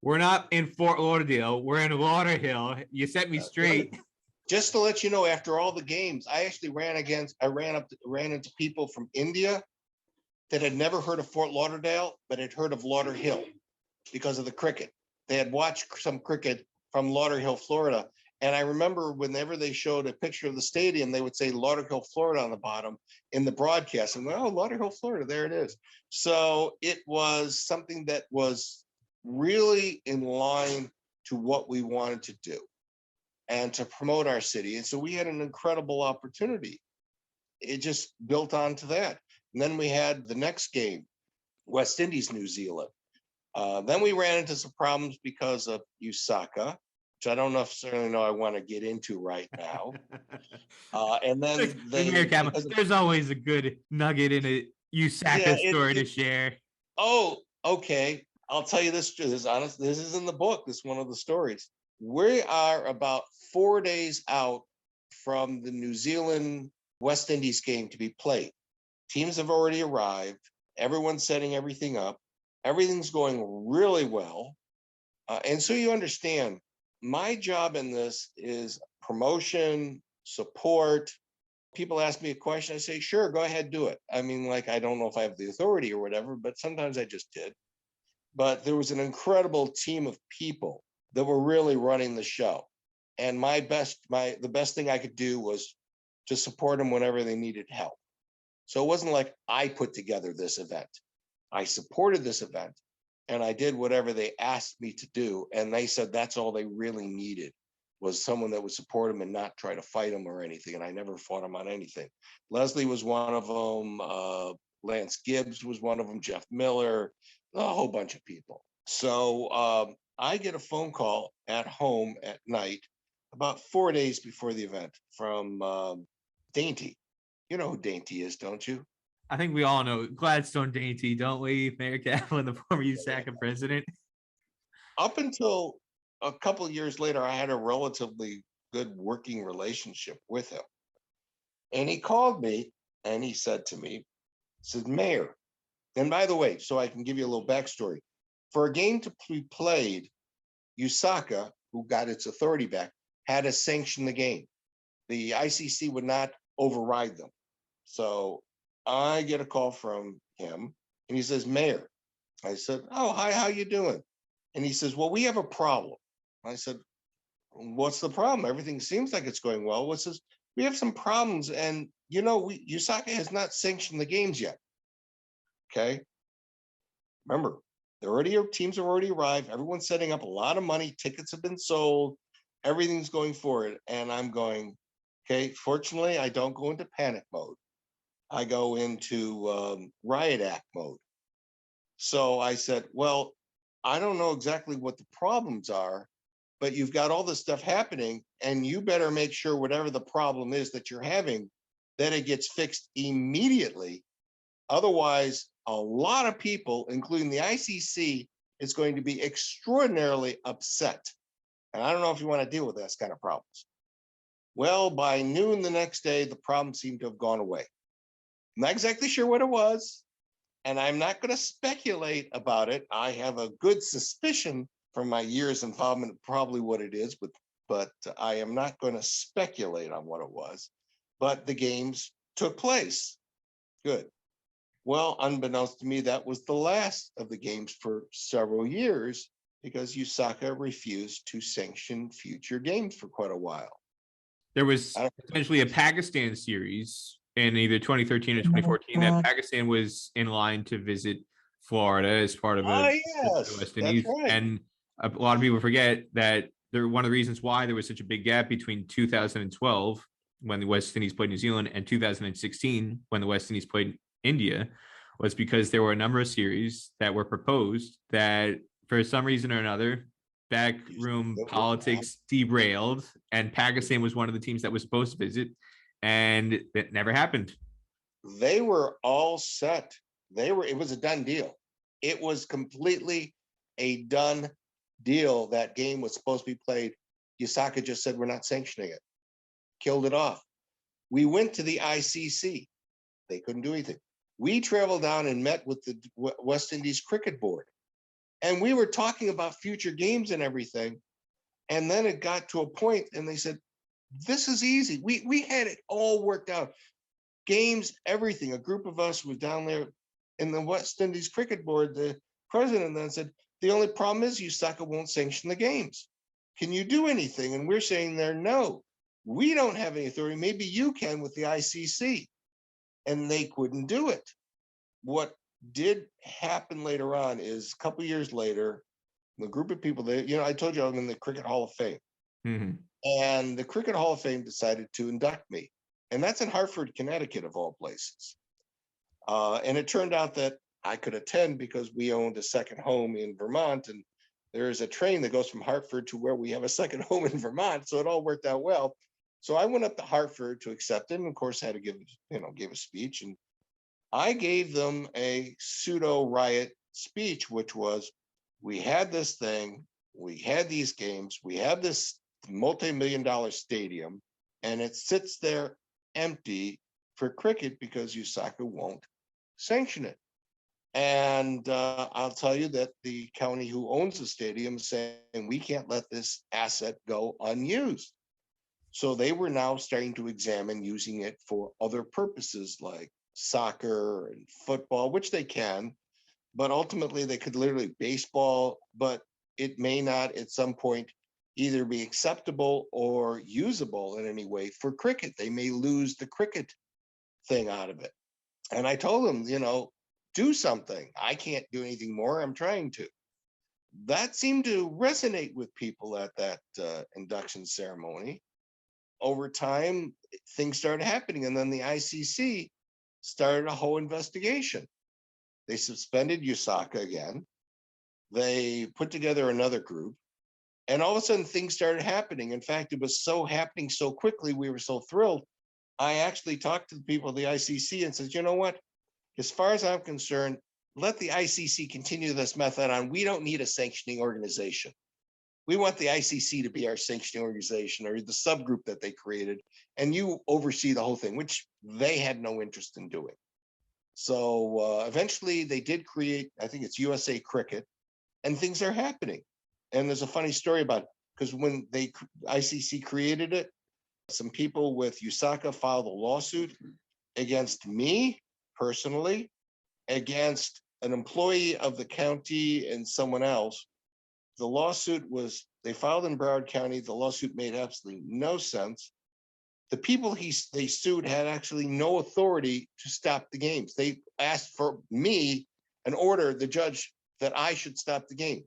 "We're not in Fort Lauderdale. We're in Lauderhill." You set me straight. Just to let you know, after all the games, I actually ran into people from India that had never heard of Fort Lauderdale, but had heard of Lauderhill because of the cricket. They had watched some cricket from Lauderhill, Florida. And I remember whenever they showed a picture of the stadium, they would say Lauderhill, Florida on the bottom in the broadcast. And oh, Lauderhill, Florida, there it is. So it was something that was really in line to what we wanted to do and to promote our city. And so we had an incredible opportunity. It just built onto that. And then we had the next game, West Indies, New Zealand. Then we ran into some problems because of USACA, which I don't necessarily know I want to get into right now. And then there's always a good nugget in a USACA story to share. Oh, okay. I'll tell you this honest. This is in the book. This is one of the stories. We are about 4 days out from the New Zealand West Indies game to be played. Teams have already arrived. Everyone's setting everything up. Everything's going really well. And so you understand, my job in this is promotion, support. People ask me a question, I say, sure, go ahead, do it. I mean, like, I don't know if I have the authority or whatever, but sometimes I just did. But there was an incredible team of people that were really running the show. And the best thing I could do was to support them whenever they needed help. So it wasn't like I put together this event. I supported this event and I did whatever they asked me to do. And they said that's all they really needed was someone that would support them and not try to fight them or anything. And I never fought them on anything. Leslie was one of them. Lance Gibbs was one of them. Jeff Miller, a whole bunch of people. So I get a phone call at home at night about 4 days before the event from Dainty. You know who Dainty is, don't you? I think we all know Gladstone Dainty, don't we? Mayor Kaplan, the former USACA president. Up until a couple of years later, I had a relatively good working relationship with him. And he called me and he said to me, he said, Mayor, and by the way, so I can give you a little backstory. For a game to be played, USACA, who got its authority back, had to sanction the game. The ICC would not override them. So I get a call from him and he says, Mayor. I said, oh, hi, how you doing? And he says, well, we have a problem. I said, what's the problem? Everything seems like it's going well. What's this? We have some problems. And, USACA has not sanctioned the games yet. Okay. Remember, teams have already arrived. Everyone's setting up a lot of money. Tickets have been sold. Everything's going forward. And I'm going, okay, fortunately, I don't go into panic mode. I go into riot act mode. So I said, well, I don't know exactly what the problems are, but you've got all this stuff happening and you better make sure whatever the problem is that you're having, that it gets fixed immediately. Otherwise, a lot of people, including the ICC, is going to be extraordinarily upset. And I don't know if you want to deal with those kind of problems. Well, by noon the next day, the problem seemed to have gone away. I'm not exactly sure what it was, and I'm not going to speculate about it. I have a good suspicion from my years involvement of probably what it is, but I am not going to speculate on what it was. But the games took place. Good. Well, unbeknownst to me, that was the last of the games for several years because USACA refused to sanction future games for quite a while. There was essentially a Pakistan series in either 2013 or 2014 that Pakistan was in line to visit Florida as part of the West Indies. Right. And a lot of people forget that one of the reasons why there was such a big gap between 2012 when the West Indies played New Zealand and 2016 when the West Indies played India was because there were a number of series that were proposed that for some reason or another backroom politics derailed, and Pakistan was one of the teams that was supposed to visit, and it never happened. They were all set. It was a done deal. It was completely a done deal. That game was supposed to be played. USACA just said, we're not sanctioning it. Killed it off. We went to the ICC. They couldn't do anything. We traveled down and met with the West Indies Cricket Board. And we were talking about future games and everything. And then it got to a point and they said, this is easy. We had it all worked out. Games, everything. A group of us was down there in the West Indies Cricket Board. The president then said, the only problem is USACA won't sanction the games. Can you do anything? And we're saying there, no, we don't have any authority. Maybe you can with the ICC. And they couldn't do it. What did happen later on is a couple years later, the group of people that, I told you I'm in the Cricket Hall of Fame. Mm-hmm. And the Cricket Hall of Fame decided to induct me. And that's in Hartford, Connecticut, of all places. And it turned out that I could attend because we owned a second home in Vermont. And there is a train that goes from Hartford to where we have a second home in Vermont. So it all worked out well. So I went up to Hartford to accept it, and of course had to give a speech. And I gave them a pseudo riot speech, which was, we had this thing, we had these games, we have this multi-million-dollar stadium, and it sits there empty for cricket because USACA won't sanction it. And I'll tell you that the county who owns the stadium is saying we can't let this asset go unused. So they were now starting to examine using it for other purposes like soccer and football, which they can, but ultimately they could literally baseball, but it may not at some point either be acceptable or usable in any way for cricket. They may lose the cricket thing out of it. And I told them, do something. I can't do anything more. I'm trying to. That seemed to resonate with people at that induction ceremony. Over time, things started happening. And then the ICC started a whole investigation. They suspended USACA again. They put together another group. And all of a sudden, things started happening. In fact, it was happening so quickly, we were so thrilled. I actually talked to the people of the ICC and said, you know what? As far as I'm concerned, let the ICC continue this method on. We don't need a sanctioning organization. We want the ICC to be our sanctioning organization or the subgroup that they created, and you oversee the whole thing, which they had no interest in doing. So eventually they did create, I think it's USA Cricket, and things are happening. And there's a funny story about it, because when ICC created it, some people with USACA filed a lawsuit against me personally, against an employee of the county and someone else. The lawsuit was, they filed in Broward County. The lawsuit made absolutely no sense. The people they sued had actually no authority to stop the games. They asked for me an order, the judge, that I should stop the game.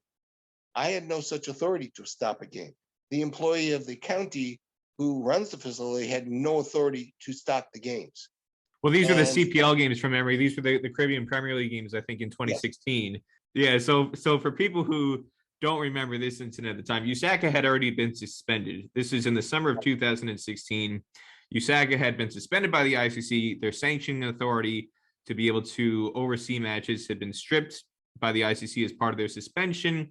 I had no such authority to stop a game. The employee of the county who runs the facility had no authority to stop the games. Well, these were the CPL games from memory. These were the Caribbean Premier League games, I think, in 2016. Yeah. So for people who don't remember this incident at the time, USACA had already been suspended. This is in the summer of 2016. USACA had been suspended by the ICC. Their sanctioning authority to be able to oversee matches had been stripped by the ICC as part of their suspension.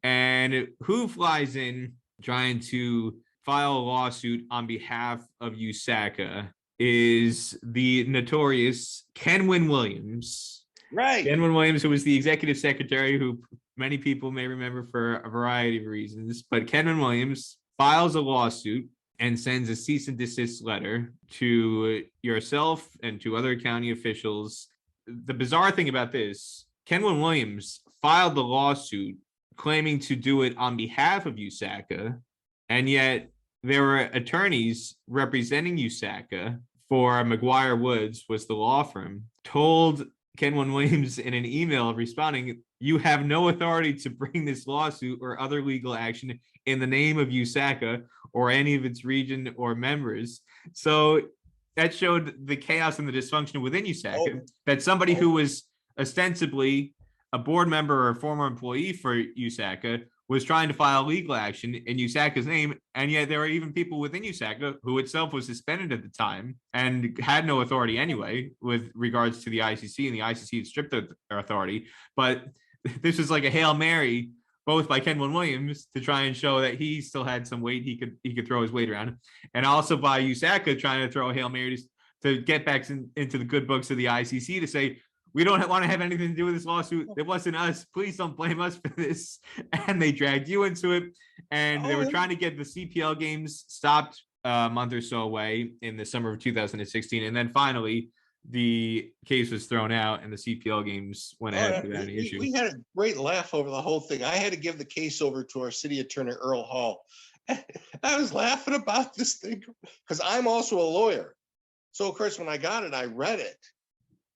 And who flies in trying to file a lawsuit on behalf of USACA is the notorious Kenwyn Williams. Right. Kenwyn Williams, who was the executive secretary, who many people may remember for a variety of reasons. But Kenwyn Williams files a lawsuit and sends a cease and desist letter to yourself and to other county officials. The bizarre thing about this, Kenwyn Williams filed the lawsuit claiming to do it on behalf of USACA, and yet there were attorneys representing USACA for McGuire Woods was the law firm, told Kenwyn Williams in an email responding, "You have no authority to bring this lawsuit or other legal action in the name of USACA or any of its region or members." So that showed the chaos and the dysfunction within USACA, that somebody who was ostensibly a board member or a former employee for USACA was trying to file legal action in USACA's name, and yet there were even people within USACA who itself was suspended at the time and had no authority anyway with regards to the ICC, and the ICC had stripped their authority. But this was like a Hail Mary, both by Kenwyn Williams to try and show that he still had some weight, he could throw his weight around, and also by USACA trying to throw a Hail Mary to get back into the good books of the ICC to say, we don't want to have anything to do with this lawsuit. It wasn't us. Please don't blame us for this. And they dragged you into it. And they were trying to get the CPL games stopped a month or so away in the summer of 2016. And then finally, the case was thrown out and the CPL games went ahead without any issue. We had a great laugh over the whole thing. I had to give the case over to our city attorney, Earl Hall. I was laughing about this thing because I'm also a lawyer. So, of course, when I got it, I read it.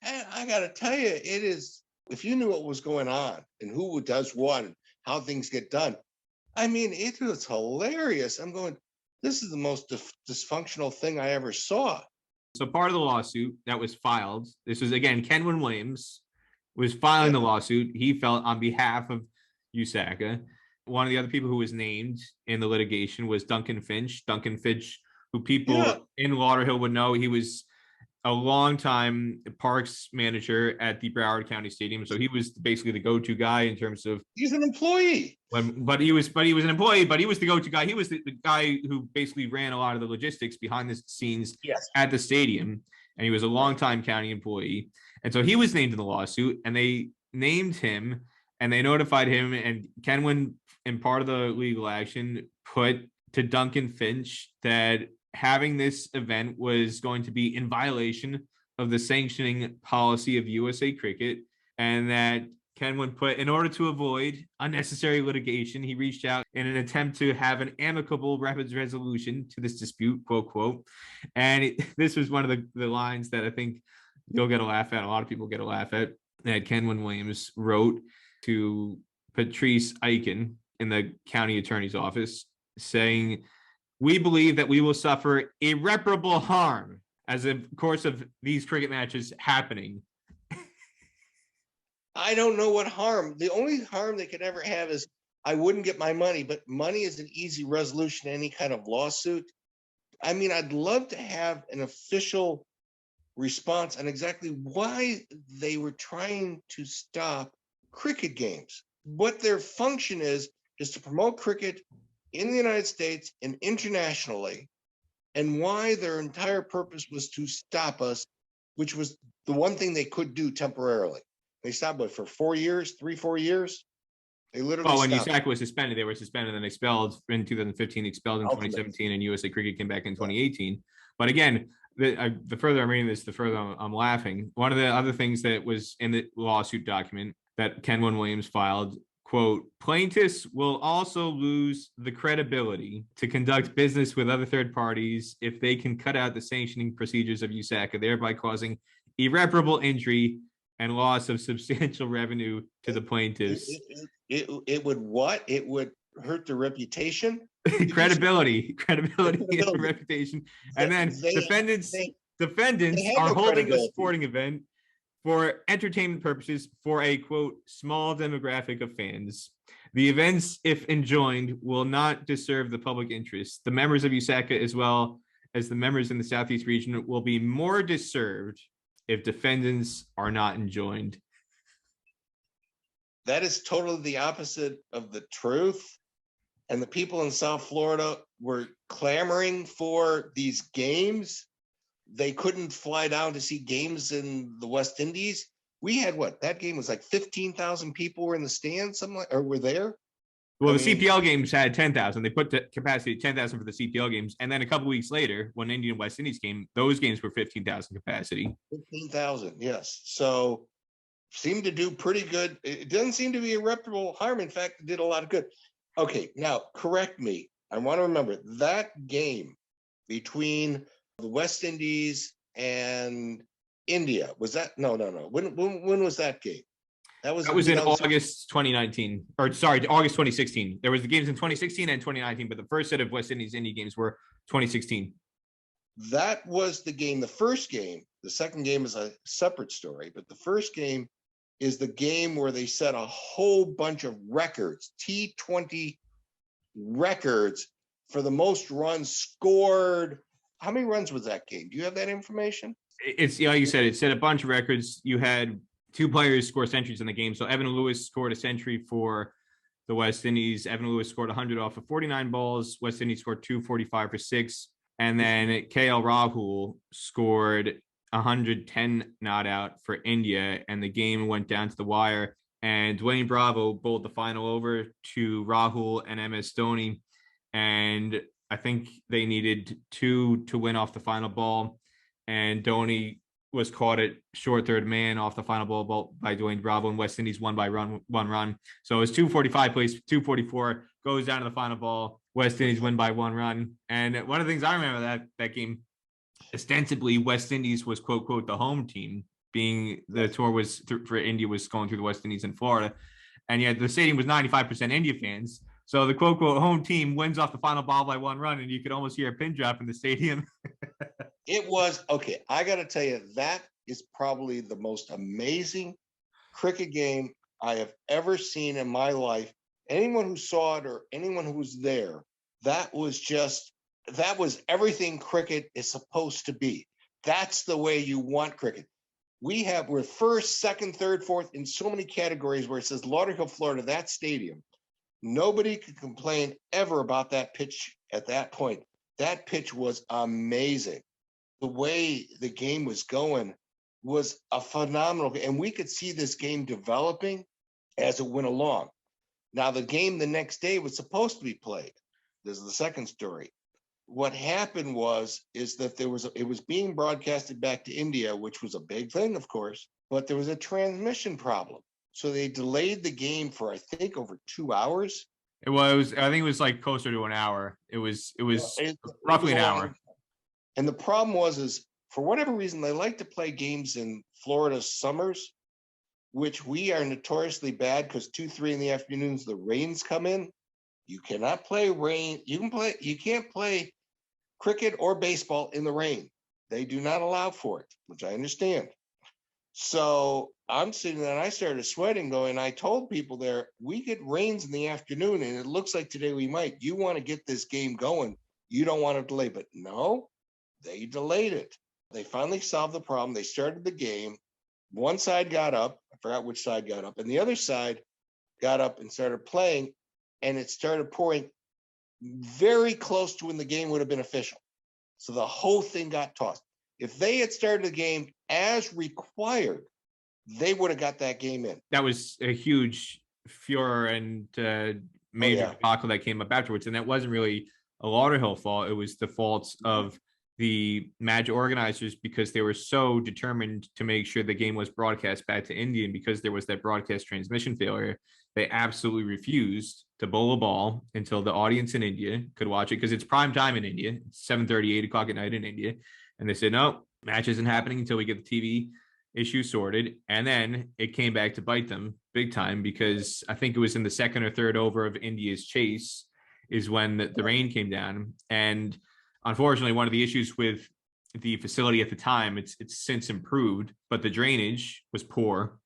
And I got to tell you, it is, if you knew what was going on and who does what and how things get done, I mean, it was hilarious. I'm going, this is the most dysfunctional thing I ever saw. So part of the lawsuit that was filed, this was, again, Kenwyn Williams was filing the lawsuit. He felt on behalf of USACA. One of the other people who was named in the litigation was Duncan Finch. Duncan Finch, who people in Lauderhill would know, he was a longtime parks manager at the Broward County Stadium. So he was basically the go-to guy in terms of. He's an employee. But he was an employee, but he was the go-to guy. He was the guy who basically ran a lot of the logistics behind the scenes at the stadium. And he was a longtime county employee. And so he was named in the lawsuit, and they named him and they notified him, and Kenwyn, in part of the legal action, put to Duncan Finch that having this event was going to be in violation of the sanctioning policy of USA Cricket, and that Kenwyn put, in order to avoid unnecessary litigation, he reached out in an attempt to have an amicable resolution to this dispute, quote, quote. And this was one of the lines that I think you'll get a laugh at. A lot of people get a laugh at, that Kenwyn Williams wrote to Patrice Eichen in the county attorney's office, saying, "We believe that we will suffer irreparable harm as a course of these cricket matches happening." I don't know what harm. The only harm they could ever have is I wouldn't get my money, but money is an easy resolution to any kind of lawsuit. I mean, I'd love to have an official response on exactly why they were trying to stop cricket games. What their function is to promote cricket in the United States and internationally, and why their entire purpose was to stop us, which was the one thing they could do temporarily. They stopped it for 4 years, 4 years. They literally Oh, when stopped. USACA was suspended, they were suspended and expelled in 2015, expelled in Ultimately. 2017, and USA Cricket came back in 2018. But again, the further I'm reading this, the further I'm laughing. One of the other things that was in the lawsuit document that Kenwin Williams filed, quote, plaintiffs will also lose the credibility to conduct business with other third parties if they can cut out the sanctioning procedures of USACA, thereby causing irreparable injury and loss of substantial revenue to the plaintiffs. It would what? It would hurt the reputation? credibility and reputation. And then defendants are holding a sporting event for entertainment purposes for a, quote, small demographic of fans. The events, if enjoined, will not disserve the public interest. The members of USACA, as well as the members in the Southeast region, will be more disturbed if defendants are not enjoined. That is totally the opposite of the truth. And the people in South Florida were clamoring for these games. They couldn't fly down to see games in the West Indies. We had what? That game was like 15,000 people were in the stands, something like, or were there. Well, the CPL games had 10,000. They put the capacity 10,000 for the CPL games. And then a couple weeks later, when India and West Indies came, those games were 15,000 capacity. 15,000, yes. So seemed to do pretty good. It doesn't seem to be irreparable harm. In fact, it did a lot of good. Okay, now correct me. I want to remember that game between the West Indies and India. Was that no. When was that game? That was in August 2019, or sorry, August 2016. There was the games in 2016 and 2019, but the first set of West Indies India games were 2016. That was the game. The first game. The second game is a separate story, but the first game is the game where they set a whole bunch of records, T20 records for the most runs scored. How many runs was that game? Do you have that information? It's like you said, it set a bunch of records. You had two players score centuries in the game. So Evan Lewis scored a century for the West Indies. Evan Lewis scored 100 off of 49 balls. West Indies scored 245 for 6. And then KL Rahul scored 110 not out for India, and the game went down to the wire. And Dwayne Bravo bowled the final over to Rahul and MS Dhoni, and I think they needed 2 to win off the final ball. And Dhoni was caught at short third man off the final ball by Dwayne Bravo, and West Indies won by 1 run. So it was 245 plays 244, goes down to the final ball. West Indies win by 1 run. And one of the things I remember that game, ostensibly West Indies was quote the home team, being the tour was for India was going through the West Indies in Florida, and yet the stadium was 95% India fans. So the quote home team wins off the final ball by 1 run, and you could almost hear a pin drop in the stadium. It was okay. I got to tell you, that is probably the most amazing cricket game I have ever seen in my life. Anyone who saw it or anyone who was there, that was everything cricket is supposed to be. That's the way you want cricket. We're first, second, third, fourth in so many categories where it says Lauderhill, Florida, that stadium. Nobody could complain ever about that pitch at that point. That pitch was amazing. The way the game was going was a phenomenal, and we could see this game developing as it went along. Now, the game the next day was supposed to be played. This is the second story. What happened is that it was being broadcasted back to India, which was a big thing, of course, but there was a transmission problem. So they delayed the game for, I think, over 2 hours. I think it was like closer to an hour. It was roughly an hour. And the problem was for whatever reason, they like to play games in Florida's summers, which we are notoriously bad because 2-3 in the afternoons, the rains come in. You cannot play rain. You can't play cricket or baseball in the rain. They do not allow for it, which I understand. So I'm sitting there and I started sweating going, I told people there, we get rains in the afternoon and it looks like today we might. You want to get this game going. You don't want to delay, but no, they delayed it. They finally solved the problem. They started the game. One side got up. I forgot which side got up. And the other side got up and started playing. And it started pouring very close to when the game would have been official. So the whole thing got tossed. If they had started the game as required, they would have got that game in. That was a huge furor and major debacle that came up afterwards. And that wasn't really a Lauderhill fault. It was the fault of the match organizers, because they were so determined to make sure the game was broadcast back to India. And because there was that broadcast transmission failure, they absolutely refused to bowl a ball until the audience in India could watch it, because it's prime time in India. It's 7:30, 8 o'clock at night in India. And they said, no, match isn't happening until we get the TV issue sorted. And then it came back to bite them big time, because I think it was in the second or third over of India's chase is when the rain came down. And unfortunately, one of the issues with the facility at the time, it's since improved, but the drainage was poor,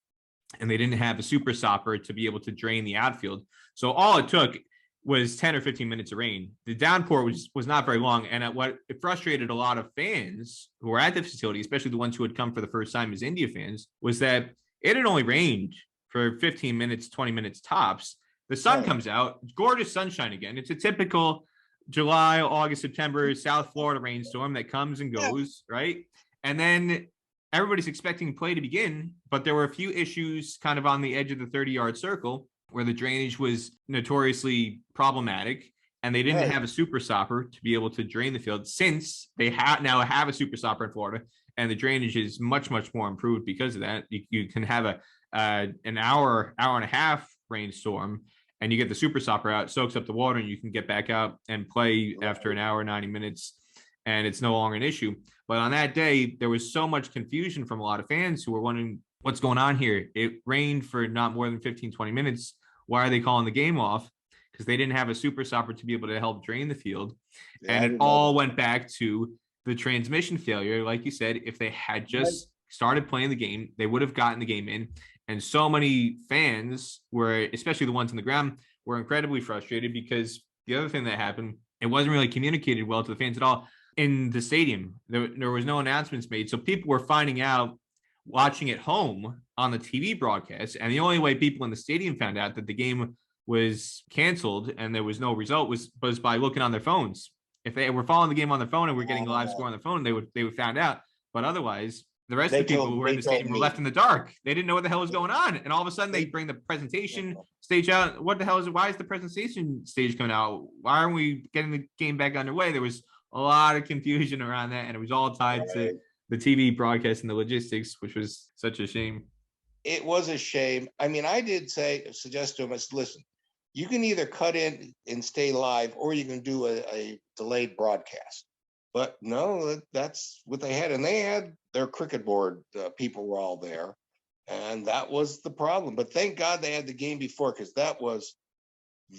and they didn't have a super stopper to be able to drain the outfield. So all it took was 10 or 15 minutes of rain. The downpour was not very long. And what it frustrated a lot of fans who were at the facility, especially the ones who had come for the first time as India fans, was that it had only rained for 15 minutes, 20 minutes tops. The sun comes out, gorgeous sunshine again. It's a typical July, August, September, South Florida rainstorm that comes and goes, right? And then everybody's expecting play to begin, but there were a few issues kind of on the edge of the 30-yard circle where the drainage was notoriously problematic, and they didn't have a super stopper to be able to drain the field, since they now have a super stopper in Florida, and the drainage is much, much more improved because of that. You can have an hour and a half rainstorm, and you get the super stopper out, soaks up the water, and you can get back out and play after an hour, 90 minutes, and it's no longer an issue. But on that day, there was so much confusion from a lot of fans who were wondering, what's going on here? It rained for not more than 15, 20 minutes. Why are they calling the game off? Because they didn't have a super stopper to be able to help drain the field. And it all went back to the transmission failure. Like you said, if they had just started playing the game, they would have gotten the game in. And so many fans were, especially the ones on the ground, were incredibly frustrated, because the other thing that happened, it wasn't really communicated well to the fans at all in the stadium. There was no announcements made. So people were finding out, watching at home on the TV broadcast. And the only way people in the stadium found out that the game was canceled and there was no result was by looking on their phones. If they were following the game on their phone and were getting a live score on their phone, they would found out. But otherwise, the rest of the people who were in the stadium were left in the dark. They didn't know what the hell was going on. And all of a sudden they bring the presentation stage out. What the hell is it? Why is the presentation stage coming out? Why aren't we getting the game back underway? There was a lot of confusion around that, and it was all tied to the TV broadcast and the logistics, which was such a shame. It was a shame. I mean, I did suggest to him, I said, listen, you can either cut in and stay live, or you can do a delayed broadcast. But no, that's what they had. And they had their cricket board people were all there. And that was the problem. But thank God they had the game before, because that was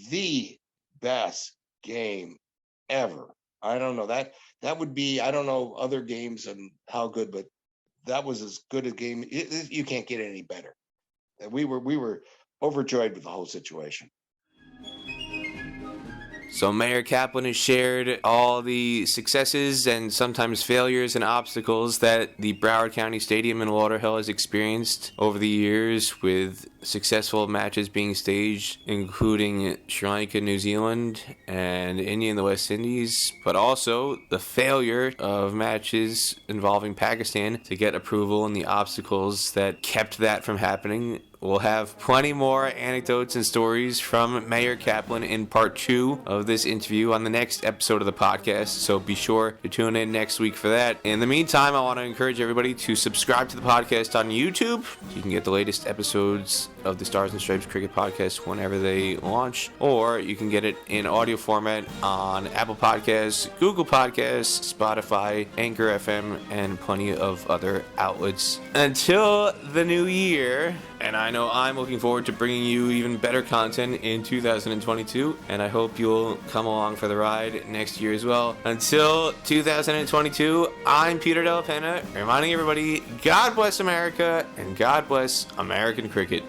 the best game ever. I don't know, that would be, I don't know other games and how good, but that was as good a game. You can't get any better. And we were overjoyed with the whole situation. So Mayor Kaplan has shared all the successes and sometimes failures and obstacles that the Broward County Stadium in Lauderhill has experienced over the years, with successful matches being staged, including Sri Lanka, New Zealand, and India and the West Indies, but also the failure of matches involving Pakistan to get approval and the obstacles that kept that from happening. We'll have plenty more anecdotes and stories from Mayor Kaplan in part 2 of this interview on the next episode of the podcast, so be sure to tune in next week for that. In the meantime, I want to encourage everybody to subscribe to the podcast on YouTube. You can get the latest episodes of the Stars and Stripes Cricket Podcast whenever they launch, or you can get it in audio format on Apple Podcasts, Google Podcasts, Spotify, Anchor FM, and plenty of other outlets. Until the new year, and I know I'm looking forward to bringing you even better content in 2022, and I hope you'll come along for the ride next year as well. Until 2022, I'm Peter Della Penna, reminding everybody, God bless America, and God bless American cricket.